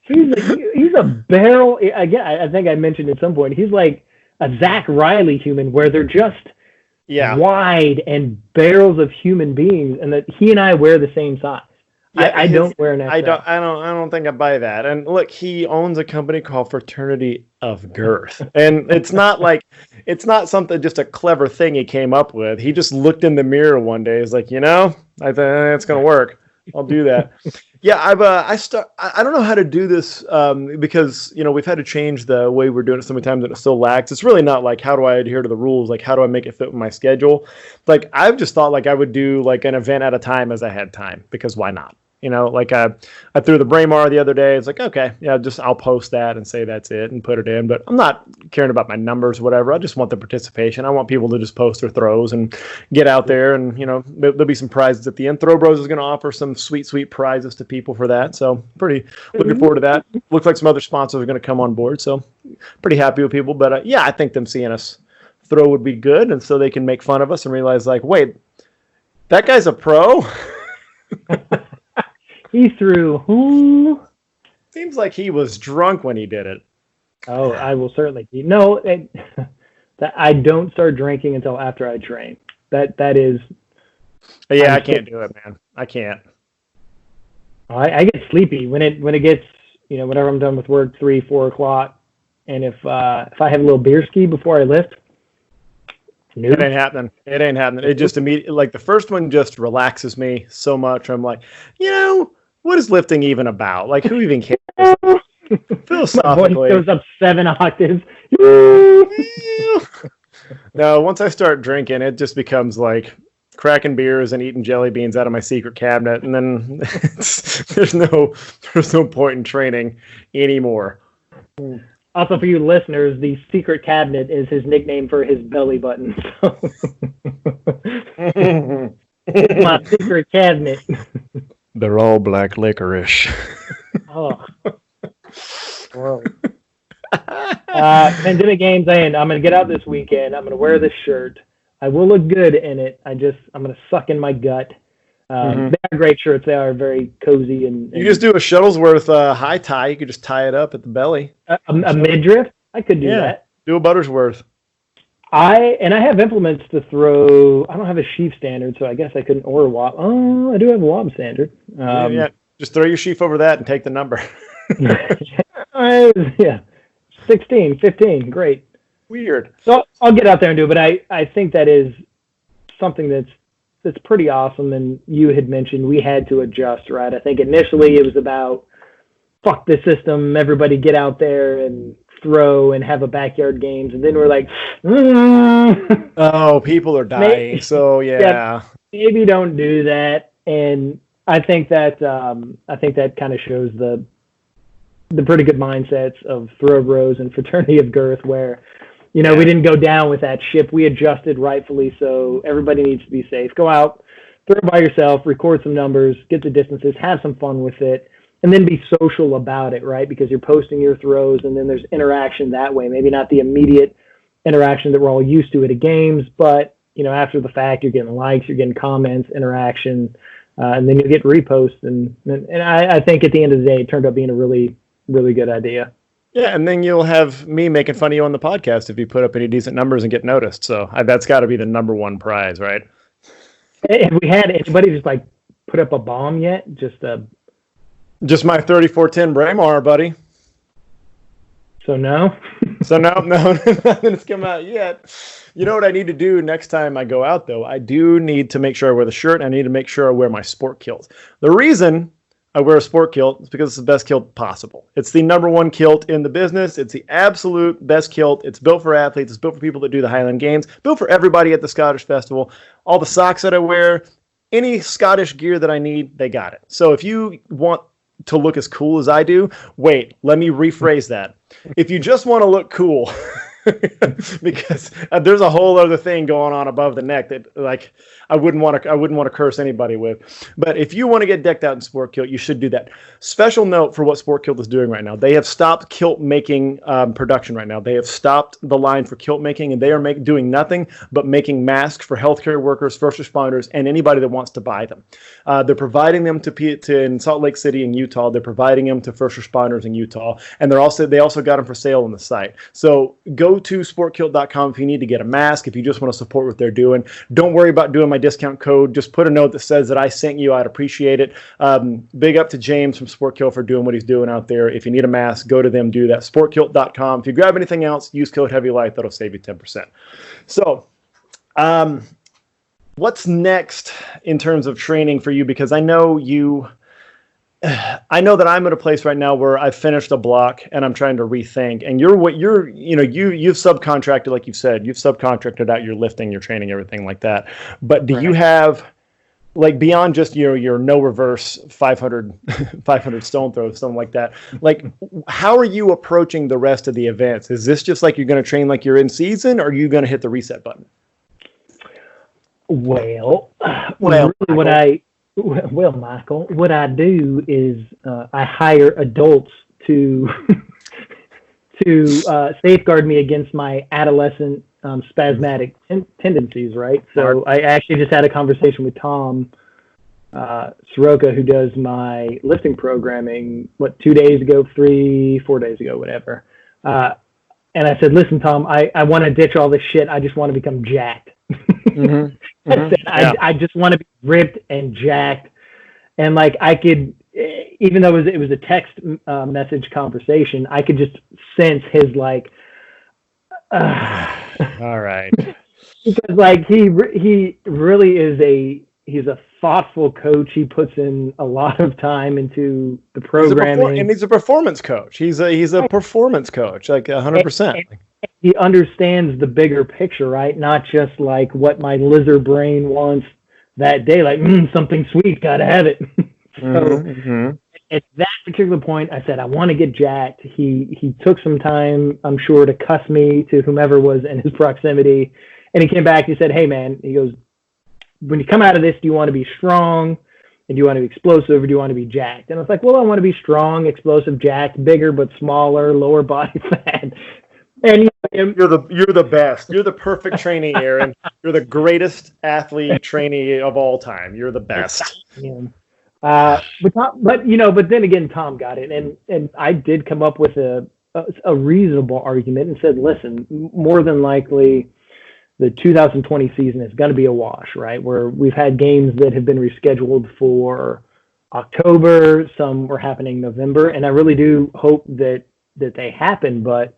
He's a barrel. Again, I think I mentioned at some point, he's like a Zach Riley human where they're just wide and barrels of human beings, and that he and I wear the same size. Yeah, I don't wear an XL. I don't think I buy that. And look, he owns a company called Fraternity of Girth. And it's not something, just a clever thing he came up with. He just looked in the mirror one day. He's like, I think it's going to work. I'll do that. Yeah, I don't know how to do this because we've had to change the way we're doing it so many times and it still lacks. It's really not like how do I adhere to the rules, like how do I make it fit with my schedule. Like I've just thought like I would do like an event at a time as I had time because why not? Like I threw the Braemar the other day. It's like, okay, yeah, I'll post that and say that's it and put it in. But I'm not caring about my numbers or whatever. I just want the participation. I want people to just post their throws and get out there. And, there'll be some prizes at the end. Throw Bros is going to offer some sweet, sweet prizes to people for that. So pretty looking forward to that. Looks like some other sponsors are going to come on board. So pretty happy with people. But yeah, I think them seeing us throw would be good. And so they can make fun of us and realize like, wait, that guy's a pro. He threw who? Seems like he was drunk when he did it. Oh, I will certainly be. No, I don't start drinking until after I train. That is. Yeah, I can't do it, man. I can't. I get sleepy when it gets whenever I'm done with work 3-4 o'clock, and if I have a little beer ski before I lift. Nope. It ain't happening. It just immediately, like the first one just relaxes me so much. I'm like, what is lifting even about? Like, who even cares? Philosophically. My voice goes up 7 octaves. No, once I start drinking, it just becomes like cracking beers and eating jelly beans out of my secret cabinet. And then there's no point in training anymore. Also, for you listeners, the secret cabinet is his nickname for his belly button. So. My secret cabinet. They're all black licorice. Oh. Gross. Pandemic Games in. I'm going to get out this weekend. I'm going to wear this shirt. I will look good in it. I'm going to suck in my gut. They are great shirts. They are very cozy. And you just do a Shuttlesworth high tie. You could just tie it up at the belly. A midriff? I could do that. Do a Buttersworth. I have implements to throw. I don't have a sheaf standard, so I guess I couldn't order WOP. Oh, I do have a WOP standard. Yeah. Just throw your sheaf over that and take the number. Yeah. 16, 15. Great. Weird. So I'll get out there and do it, but I think that is something that's pretty awesome. And you had mentioned we had to adjust, right? I think initially it was about fuck the system, everybody get out there and throw and have a backyard games, and then we're like, oh, people are dying. So yeah, maybe don't do that. And I think that kind of shows the pretty good mindsets of Throw Bros and Fraternity of Girth, where we didn't go down with that ship. We adjusted rightfully, so everybody needs to be safe. Go out, throw by yourself, record some numbers, get the distances, have some fun with it, and then be social about it, right? Because you're posting your throws, and then there's interaction that way. Maybe not the immediate interaction that we're all used to at a games, but after the fact, you're getting likes, you're getting comments, interaction, and then you get reposts. And I think at the end of the day, it turned out being a really, really good idea. Yeah, and then you'll have me making fun of you on the podcast if you put up any decent numbers and get noticed. So that's got to be the number one prize, right? Have we had anybody just like put up a bomb yet? Just my 3410 Braemar, buddy. So no? Nothing's come out yet. You know what I need to do next time I go out, though? I do need to make sure I wear the shirt. I need to make sure I wear my sport kilt. The reason I wear a sport kilt is because it's the best kilt possible. It's the number one kilt in the business. It's the absolute best kilt. It's built for athletes. It's built for people that do the Highland Games. Built for everybody at the Scottish Festival. All the socks that I wear, any Scottish gear that I need, they got it. So if you want to look as cool as I do, wait, let me rephrase that. If you just want to look cool, because there's a whole other thing going on above the neck that like I wouldn't want to curse anybody with. But if you want to get decked out in sport kilt, you should do that. Special note for what Sport Kilt is doing right now. They have stopped kilt making production right now. They have stopped the line for kilt making, and they are doing nothing but making masks for healthcare workers, first responders, and anybody that wants to buy them. They're providing them to in Salt Lake City in Utah. They're providing them to first responders in Utah, and they also got them for sale on the site. So go to sportkilt.com if you need to get a mask, if you just want to support what they're doing. Don't worry about doing my discount code. Just put a note that says that I sent you. I'd appreciate it. Big up to James from Sport Kilt for doing what he's doing out there. If you need a mask, go to them, do that. Sportkilt.com. If you grab anything else, use code HEAVYLIFE. That'll save you 10%. So, what's next in terms of training for you? Because I know that I'm at a place right now where I've finished a block and I'm trying to rethink. And you've subcontracted, like you said, you've subcontracted out your lifting, your training, everything like that. But do you have, like, beyond just your no reverse 500 stone throw, something like that, like, how are you approaching the rest of the events? Is this just like you're going to train like you're in season, or are you going to hit the reset button? Well, really Michael, what I do is I hire adults to safeguard me against my adolescent spasmodic tendencies, right? So I actually just had a conversation with Tom Soroka, who does my lifting programming, 4 days ago, whatever. And I said, listen, Tom, I want to ditch all this shit. I just want to become jacked. Mm-hmm. I just want to be ripped and jacked. And like, I could, even though it was a text message conversation, I could just sense his like, all right. Because like, he really is he's a thoughtful coach. He puts in a lot of time into the programming. And he's a performance coach. He's a performance coach, like 100%. He understands the bigger picture, right? Not just like what my lizard brain wants that day, like something sweet, gotta have it. So at that particular point, I said I want to get jacked. He took some time, I'm sure, to cuss me to whomever was in his proximity, and he came back. He said, "Hey, man," he goes, "when you come out of this, do you want to be strong, and do you want to be explosive, or do you want to be jacked?" And I was like, "Well, I want to be strong, explosive, jacked, bigger but smaller, lower body fat." And you're the best. You're the perfect trainee, Aaron. You're the greatest athlete trainee of all time. You're the best. Yeah. But then again, Tom got it, and I did come up with a reasonable argument and said, listen, more than likely, the 2020 season is going to be a wash, right? Where we've had games that have been rescheduled for October, some were happening November, and I really do hope that they happen, but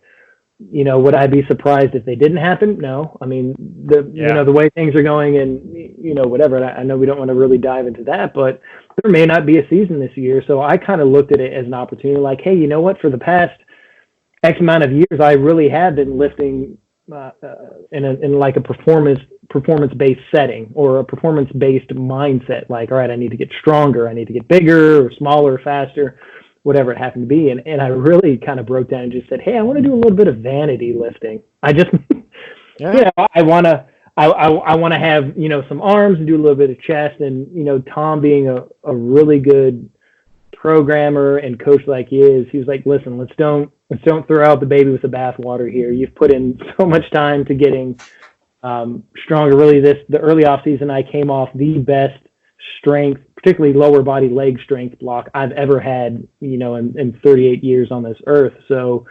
would I be surprised if they didn't happen? No. I mean, the way things are going and, whatever, and I know we don't want to really dive into that, but there may not be a season this year. So I kind of looked at it as an opportunity, like, hey, you know what? For the past X amount of years, I really have been lifting in like a performance-based setting or a performance-based mindset. Like, all right, I need to get stronger. I need to get bigger or smaller, faster, whatever it happened to be. And I really kind of broke down and just said, hey, I want to do a little bit of vanity lifting. I just, I want to have, some arms and do a little bit of chest. And, Tom being a really good programmer and coach like he is, he was like, listen, let's don't throw out the baby with the bathwater here. You've put in so much time to getting stronger. Really, the early off season, I came off the best strength, particularly lower body leg strength block I've ever had, in 38 years on this earth. So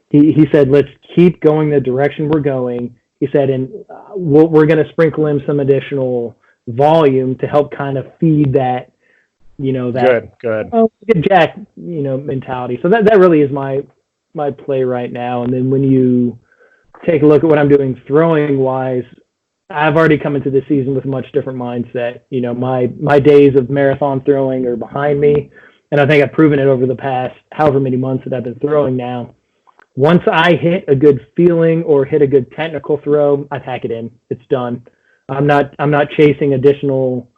he said, let's keep going the direction we're going. He said, and we're going to sprinkle in some additional volume to help kind of feed that, that good. Get jack, mentality. So that really is my play right now. And then when you take a look at what I'm doing throwing wise, I've already come into this season with a much different mindset. My days of marathon throwing are behind me, and I think I've proven it over the past however many months that I've been throwing now. Once I hit a good feeling or hit a good technical throw, I pack it in. It's done. I'm not chasing additional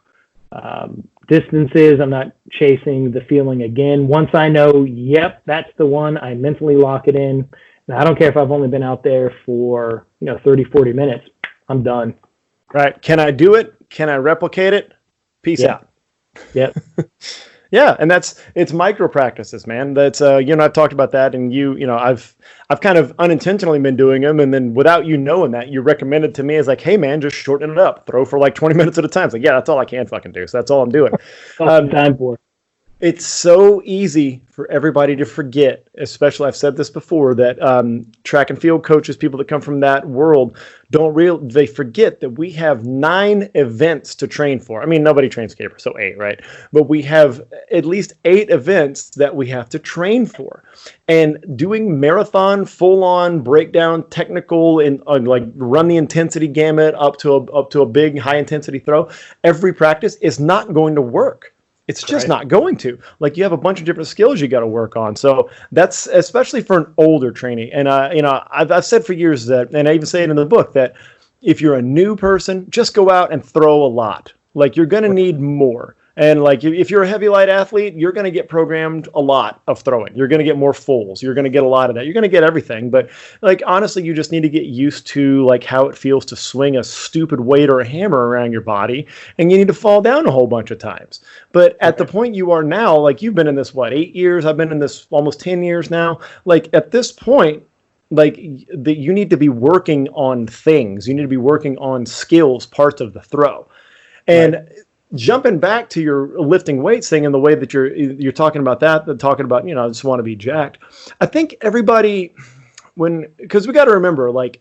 distances. I'm not chasing the feeling again. Once I know, yep, that's the one, I mentally lock it in. And I don't care if I've only been out there for 30, 40 minutes. I'm done. Right. Can I do it? Can I replicate it? Peace out. Yep. Yeah. And it's micro practices, man. That's, I've talked about that, and I've kind of unintentionally been doing them. And then without you knowing that, you recommended to me as like, hey man, just shorten it up, throw for like 20 minutes at a time. It's like, yeah, that's all I can fucking do. So that's all I'm doing. Time for. It's so easy for everybody to forget, especially I've said this before, that track and field coaches, people that come from that world, they forget that we have 9 events to train for. I mean, nobody trains caper, so 8, right? But we have at least 8 events that we have to train for. And doing marathon, full-on breakdown, technical, and like run the intensity gamut up to a big high intensity throw, every practice is not going to work. It's just not going to. Like, you have a bunch of different skills you got to work on. So that's especially for an older trainee. And I've said for years that, and I even say it in the book, that if you're a new person, just go out and throw a lot. Like, you're going to need more. And like, if you're a heavy light athlete, you're going to get programmed a lot of throwing. You're going to get more fulls. You're going to get a lot of that. You're going to get everything. But like, honestly, you just need to get used to like how it feels to swing a stupid weight or a hammer around your body, and you need to fall down a whole bunch of times. But at the point you are now, like, you've been in this, 8 years? I've been in this almost 10 years now. Like, at this point, like, you need to be working on things. You need to be working on skills, parts of the throw. And jumping back to your lifting weights thing and the way that you're talking about talking about, I just want to be jacked. I think everybody, because we got to remember, like,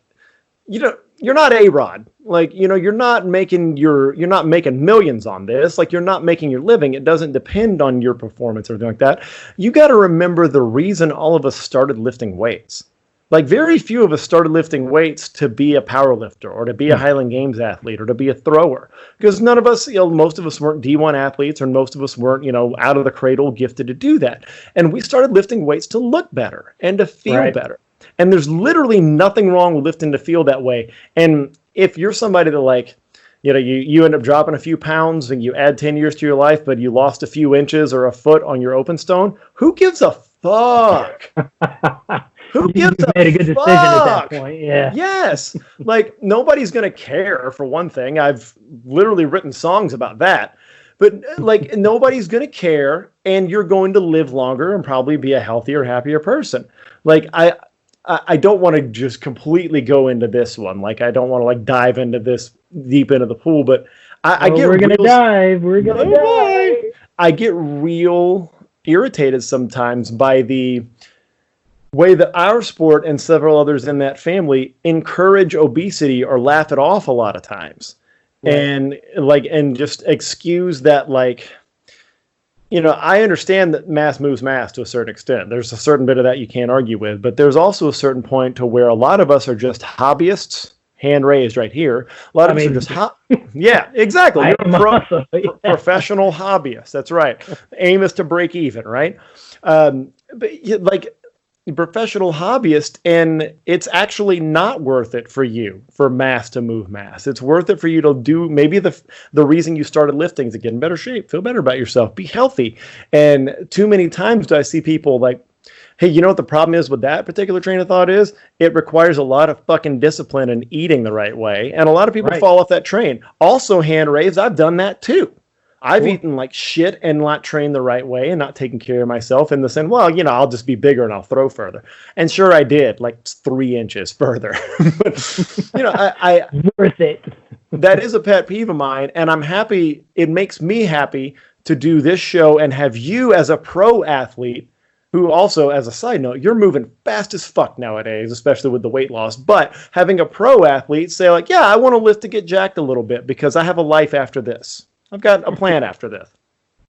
you're not A-Rod. Like, you're not making millions on this. Like, you're not making your living. It doesn't depend on your performance or anything like that. You got to remember the reason all of us started lifting weights. Like, very few of us started lifting weights to be a power lifter or to be a Highland Games athlete or to be a thrower, because none of us, most of us weren't D1 athletes, or most of us weren't, out of the cradle gifted to do that. And we started lifting weights to look better and to feel better. And there's literally nothing wrong with lifting to feel that way. And if you're somebody that, like, you end up dropping a few pounds and you add 10 years to your life, but you lost a few inches or a foot on your open stone, who gives a fuck? Who gives a made a good fuck? Decision at that point. Yeah. Yes. Like, nobody's going to care, for one thing. I've literally written songs about that. But like, nobody's going to care, and you're going to live longer and probably be a healthier, happier person. Like, I don't want to just completely go into this one. Like, I don't want to like dive into this deep into the pool, but I get we're gonna dive. We're gonna dive. I get real irritated sometimes by the way that our sport and several others in that family encourage obesity or laugh it off a lot of times. And just excuse that, like, I understand that mass moves mass to a certain extent. There's a certain bit of that you can't argue with, but there's also a certain point to where a lot of us are just hobbyists. Hand raised right here. A lot of us are just yeah, exactly. You're a professional hobbyist. That's right. Aim is to break even, right? But like, professional hobbyist, and it's actually not worth it for you for mass to move mass. It's worth it for you to do maybe the reason you started lifting is to get in better shape, feel better about yourself, be healthy. And too many times do I see people like, hey, you know what the problem is with that particular train of thought is? It requires a lot of fucking discipline and eating the right way. And a lot of people fall off that train. Also, hand raised, I've done that too. I've eaten like shit and not trained the right way and not taken care of myself in the sense, well, I'll just be bigger and I'll throw further. And sure, I did, like 3 inches further. But, I worth it. That is a pet peeve of mine, and I'm happy. It makes me happy to do this show and have you as a pro athlete who also, as a side note, you're moving fast as fuck nowadays, especially with the weight loss. But having a pro athlete say like, yeah, I want to lift to get jacked a little bit because I have a life after this. I've got a plan after this.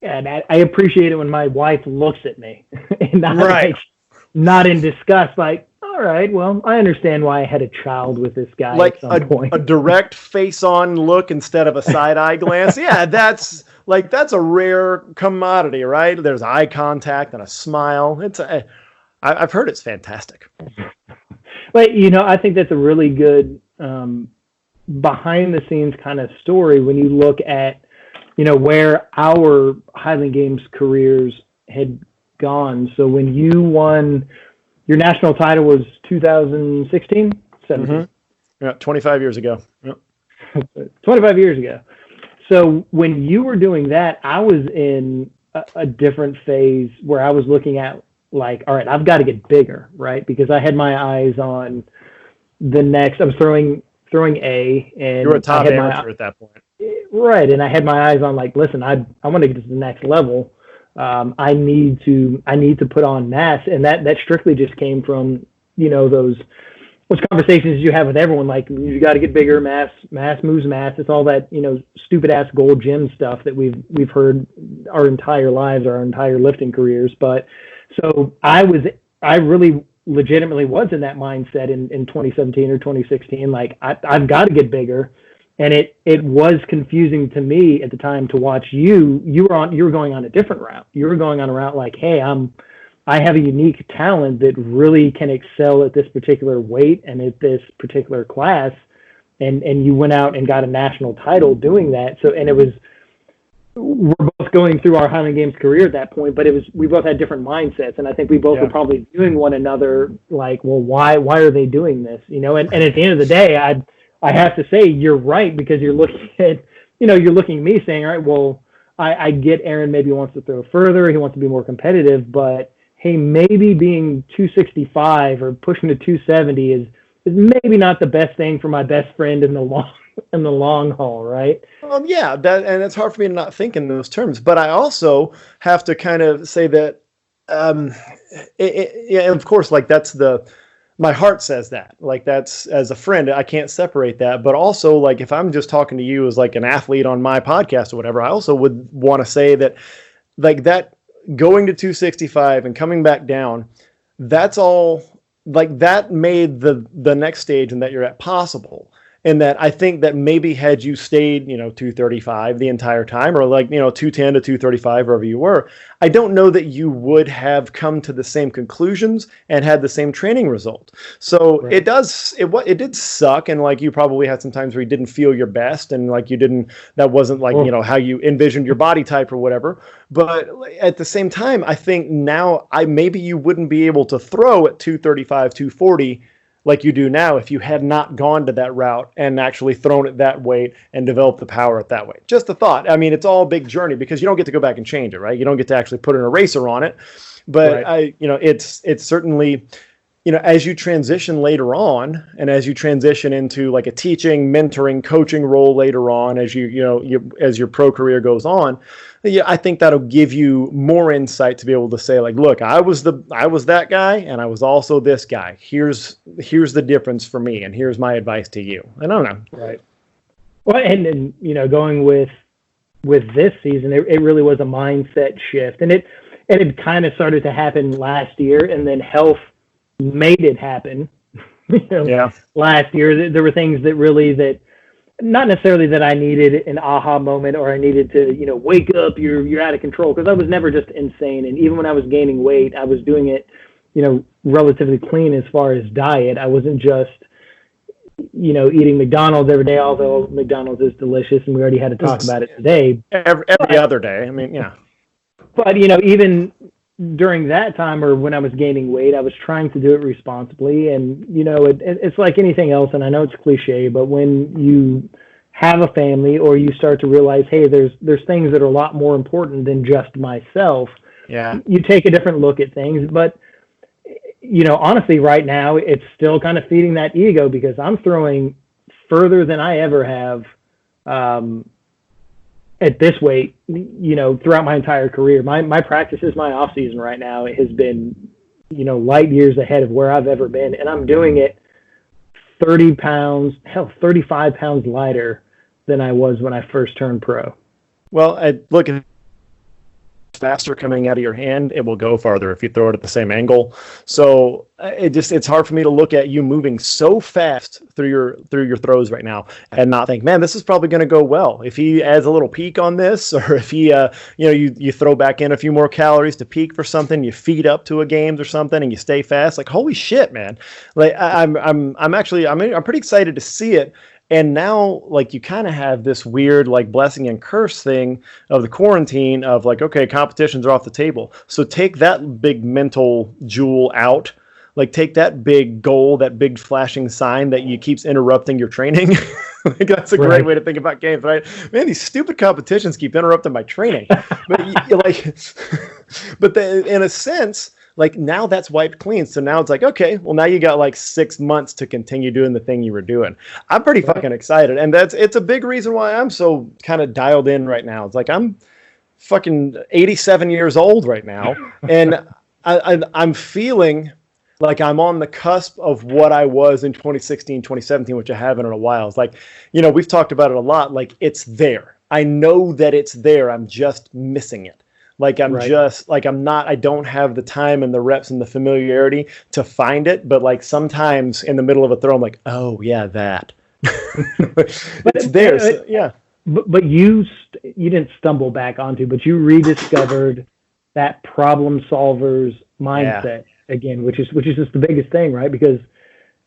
Yeah, and I appreciate it when my wife looks at me and not in disgust, like, all right, well, I understand why I had a child with this guy like at some point. A direct face-on look instead of a side-eye glance. Yeah, that's a rare commodity, right? There's eye contact and a smile. I've heard it's fantastic. But, I think that's a really good behind-the-scenes kind of story when you look at where our Highland Games careers had gone. So when you won, your national title was 2016, 17? Mm-hmm. Yeah, 25 years ago. Yep. 25 years ago. So when you were doing that, I was in a different phase where I was looking at like, all right, I've got to get bigger, right? Because I had my eyes on the next. I was throwing A, and you were a top amateur at that point. Right, and I had my eyes on like, listen, I want to get to the next level. I need to put on mass, and that strictly just came from those conversations you have with everyone, like you got to get bigger, mass moves mass. It's all that stupid ass gold gym stuff that we've heard our entire lives, our entire lifting careers. But so I really legitimately was in that mindset in 2017 or 2016. Like I've got to get bigger. And it was confusing to me at the time to watch you. You were going on a different route. You were going on a route like, hey, I have a unique talent that really can excel at this particular weight and at this particular class. And you went out and got a national title doing that. So, and we're both going through our Highland Games career at that point, but we both had different mindsets. And I think we both were probably viewing one another like, well, why are they doing this? And at the end of the day, I have to say you're right, because you're looking at me saying, all right, well, I get Aaron maybe wants to throw further. He wants to be more competitive, but hey, maybe being 265 or pushing to 270 is maybe not the best thing for my best friend in the long haul, right? Yeah, and it's hard for me to not think in those terms, but I also have to kind of say that, of course, like my heart says that, like that's, as a friend, I can't separate that. But also, like, if I'm just talking to you as like an athlete on my podcast or whatever, I also would want to say that, like, that going to 265 and coming back down, that's all, like, that made the next stage and that you're at possible. And that I think that maybe had you stayed, 235 the entire time, or like, 210 to 235, wherever you were, I don't know that you would have come to the same conclusions and had the same training result. So right. It did suck. And like, you probably had some times where you didn't feel your best, and like that wasn't like, how you envisioned your body type or whatever. But at the same time, I think now maybe you wouldn't be able to throw at 235, 240 like you do now if you had not gone to that route and actually thrown it that weight and developed the power at that weight. Just a thought. I mean, it's all a big journey, because you don't get to go back and change it, right? You don't get to actually put an eraser on it. But right. It's certainly, as you transition later on, and as you transition into like a teaching, mentoring, coaching role later on, as as your pro career goes on, I think that'll give you more insight to be able to say, like, look, I was that guy, and I was also this guy. Here's the difference for me, and here's my advice to you. I don't know. Right. Well, and going with this season, it really was a mindset shift, and it kind of started to happen last year, and then health made it happen. Last year there were things that not necessarily that I needed an aha moment, or I needed to, wake up, you're out of control, because I was never just insane. And even when I was gaining weight, I was doing it, relatively clean as far as diet. I wasn't just, eating McDonald's every day, although McDonald's is delicious, and we already had to talk about it today. Every other day. I mean, yeah. But, even during that time, or when I was gaining weight, I was trying to do it responsibly. And, it's like anything else. And I know it's cliche, but when you have a family, or you start to realize, hey, there's things that are a lot more important than just myself. Yeah. You take a different look at things. But, honestly, right now, it's still kind of feeding that ego, because I'm throwing further than I ever have, at this weight, throughout my entire career. My practices, my off season right now, it has been, light years ahead of where I've ever been. And I'm doing it 30 pounds, 35 pounds lighter than I was when I first turned pro. Well, look, faster coming out of your hand, it will go farther if you throw it at the same angle. So it's hard for me to look at you moving so fast through your throws right now and not think, man, this is probably going to go well. If he adds a little peak on this, or if he you throw back in a few more calories to peak for something, you feed up to a games or something, and you stay fast, like, holy shit, man. Like I'm pretty excited to see it. And now, like, you kind of have this weird, like, blessing and curse thing of the quarantine of, like, okay, competitions are off the table. So take that big mental jewel out. Like, take that big goal, that big flashing sign that you keeps interrupting your training. Like, that's a great way to think about games, right? Man, these stupid competitions keep interrupting my training. But, in a sense, like, now that's wiped clean. So now it's like, okay, well, now you got like 6 months to continue doing the thing you were doing. I'm pretty fucking excited. And it's a big reason why I'm so kind of dialed in right now. It's like, I'm fucking 87 years old right now, and I'm feeling like I'm on the cusp of what I was in 2016, 2017, which I haven't in a while. It's like, we've talked about it a lot. Like, it's there. I know that it's there. I'm just missing it. Like, I don't have the time and the reps and the familiarity to find it. But like sometimes in the middle of a throw, I'm like, oh yeah, that. It's there. So, yeah. But you didn't stumble back onto, but you rediscovered that problem solver's mindset again, which is just the biggest thing, right? Because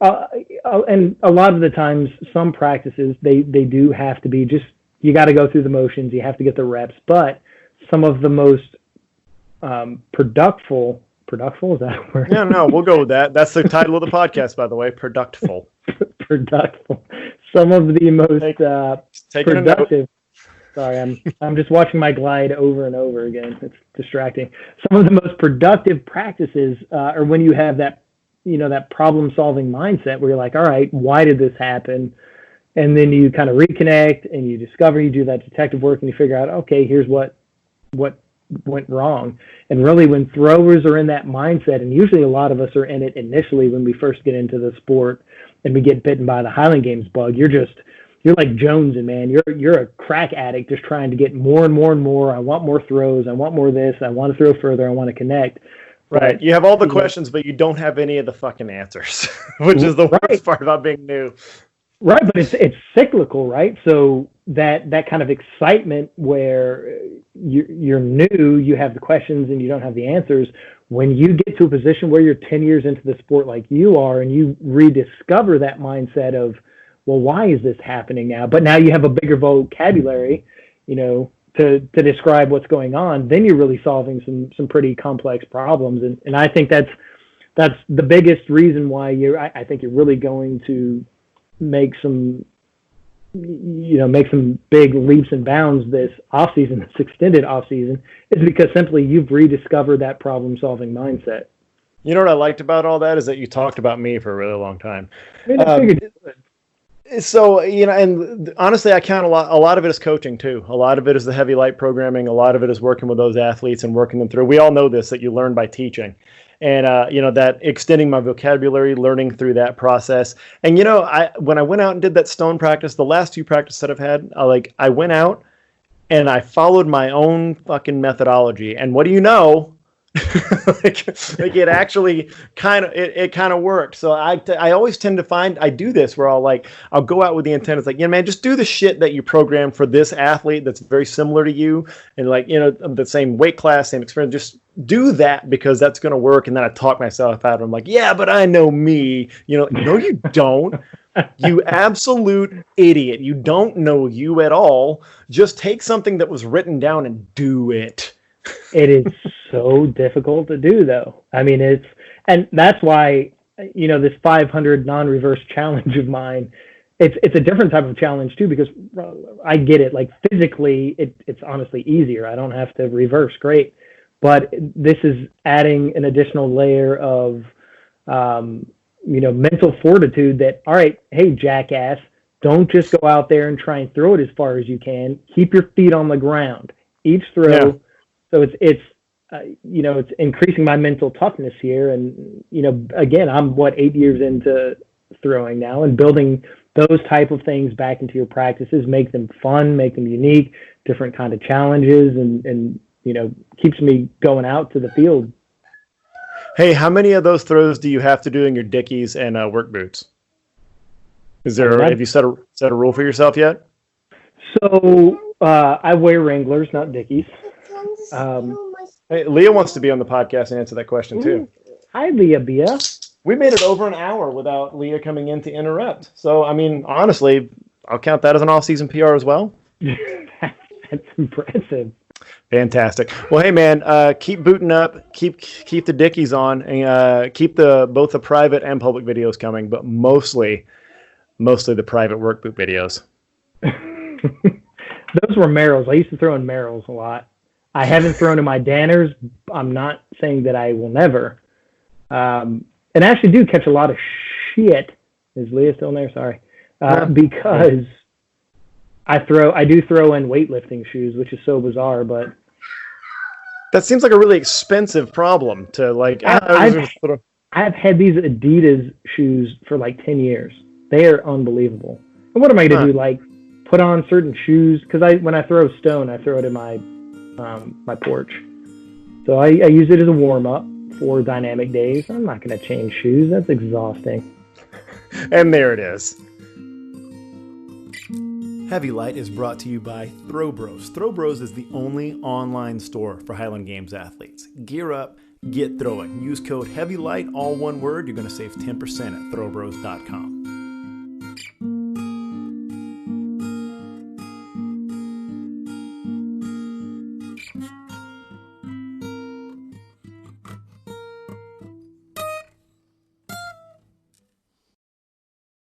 and a lot of the times, some practices they do have to be just, you got to go through the motions, you have to get the reps, but some of the most productful, is that a word? Yeah, no, we'll go with that. That's the title of the podcast, by the way, Productful. Productful. Some of the most productive. Sorry, I'm just watching my glide over and over again. It's distracting. Some of the most productive practices are when you have that, that problem-solving mindset where you're like, all right, why did this happen? And then you kind of reconnect and you discover, you do that detective work and you figure out, okay, here's what went wrong. And really, when throwers are in that mindset, and usually a lot of us are in it initially when we first get into the sport and we get bitten by the Highland Games bug, you're like jonesing, man. You're a crack addict just trying to get more and more and more. I want more throws. I want more of this. I want to throw further. I want to connect. Right. But, you have all the questions, but you don't have any of the fucking answers, which is the worst part about being new. Right, but it's cyclical, right? So that kind of excitement where you're new, you have the questions and you don't have the answers. When you get to a position where you're 10 years into the sport like you are, and you rediscover that mindset of, well, why is this happening now? But now you have a bigger vocabulary, to describe what's going on. Then you're really solving some pretty complex problems, and I think that's the biggest reason why I think you're really going to make some big leaps and bounds this off season, this extended off season, is because simply you've rediscovered that problem solving mindset. You know what I liked about all that is that you talked about me for a really long time. So, and honestly, I count a lot of it is coaching too. A lot of it is the heavy light programming. A lot of it is working with those athletes and working them through. We all know this, that you learn by teaching. And, that extending my vocabulary, learning through that process. And, when I went out and did that stone practice, the last two practices that I've had, I went out and I followed my own fucking methodology. And what do you know? It actually kind of worked. So I always tend to find I do this where I'll go out with the intent. It's like, man, just do the shit that you program for this athlete that's very similar to you, and the same weight class, same experience. Just do that because that's going to work. And then I talk myself out. I'm like, yeah, but I know me. No, you don't. You absolute idiot. You don't know you at all. Just take something that was written down and do it. It is so difficult to do, though. I mean, and that's why, this 500 non-reverse challenge of mine, it's a different type of challenge too, because I get it. Like physically, it's honestly easier. I don't have to reverse. Great. But this is adding an additional layer of, mental fortitude that, all right, hey, jackass, don't just go out there and try and throw it as far as you can. Keep your feet on the ground. Each throw. Yeah. So it's increasing my mental toughness here. And, again, I'm 8 years into throwing now, and building those type of things back into your practices, make them fun, make them unique, different kind of challenges, and keeps me going out to the field. Hey, how many of those throws do you have to do in your Dickies and work boots? Have you set a rule for yourself yet? So I wear Wranglers, not Dickies. Hey, Leah wants to be on the podcast and answer that question too. Hi, Leah Bia. We made it over an hour without Leah coming in to interrupt. So, I mean, honestly, I'll count that as an off-season PR as well. That's impressive. Fantastic. Well, hey man, keep booting up, keep the Dickies on, and keep both the private and public videos coming, but mostly the private work boot videos. Those were Merrills. I used to throw in Merrills a lot. I haven't thrown in my Danners. I'm not saying that I will never. And I actually do catch a lot of shit. Is Leah still in there? Sorry. Because I do throw in weightlifting shoes, which is so bizarre, but That seems like a really expensive problem to like. I've had these Adidas shoes for like 10 years. They are unbelievable. And what am I going to do? Like put on certain shoes? Because when I throw a stone, I throw it in my porch. So I use it as a warm up for dynamic days. I'm not going to change shoes. That's exhausting. And there it is. Heavy Light is brought to you by Throw Bros. Throw Bros is the only online store for Highland Games athletes. Gear up, get throwing. Use code HEAVYLIGHT, all one word. You're going to save 10% at throwbros.com.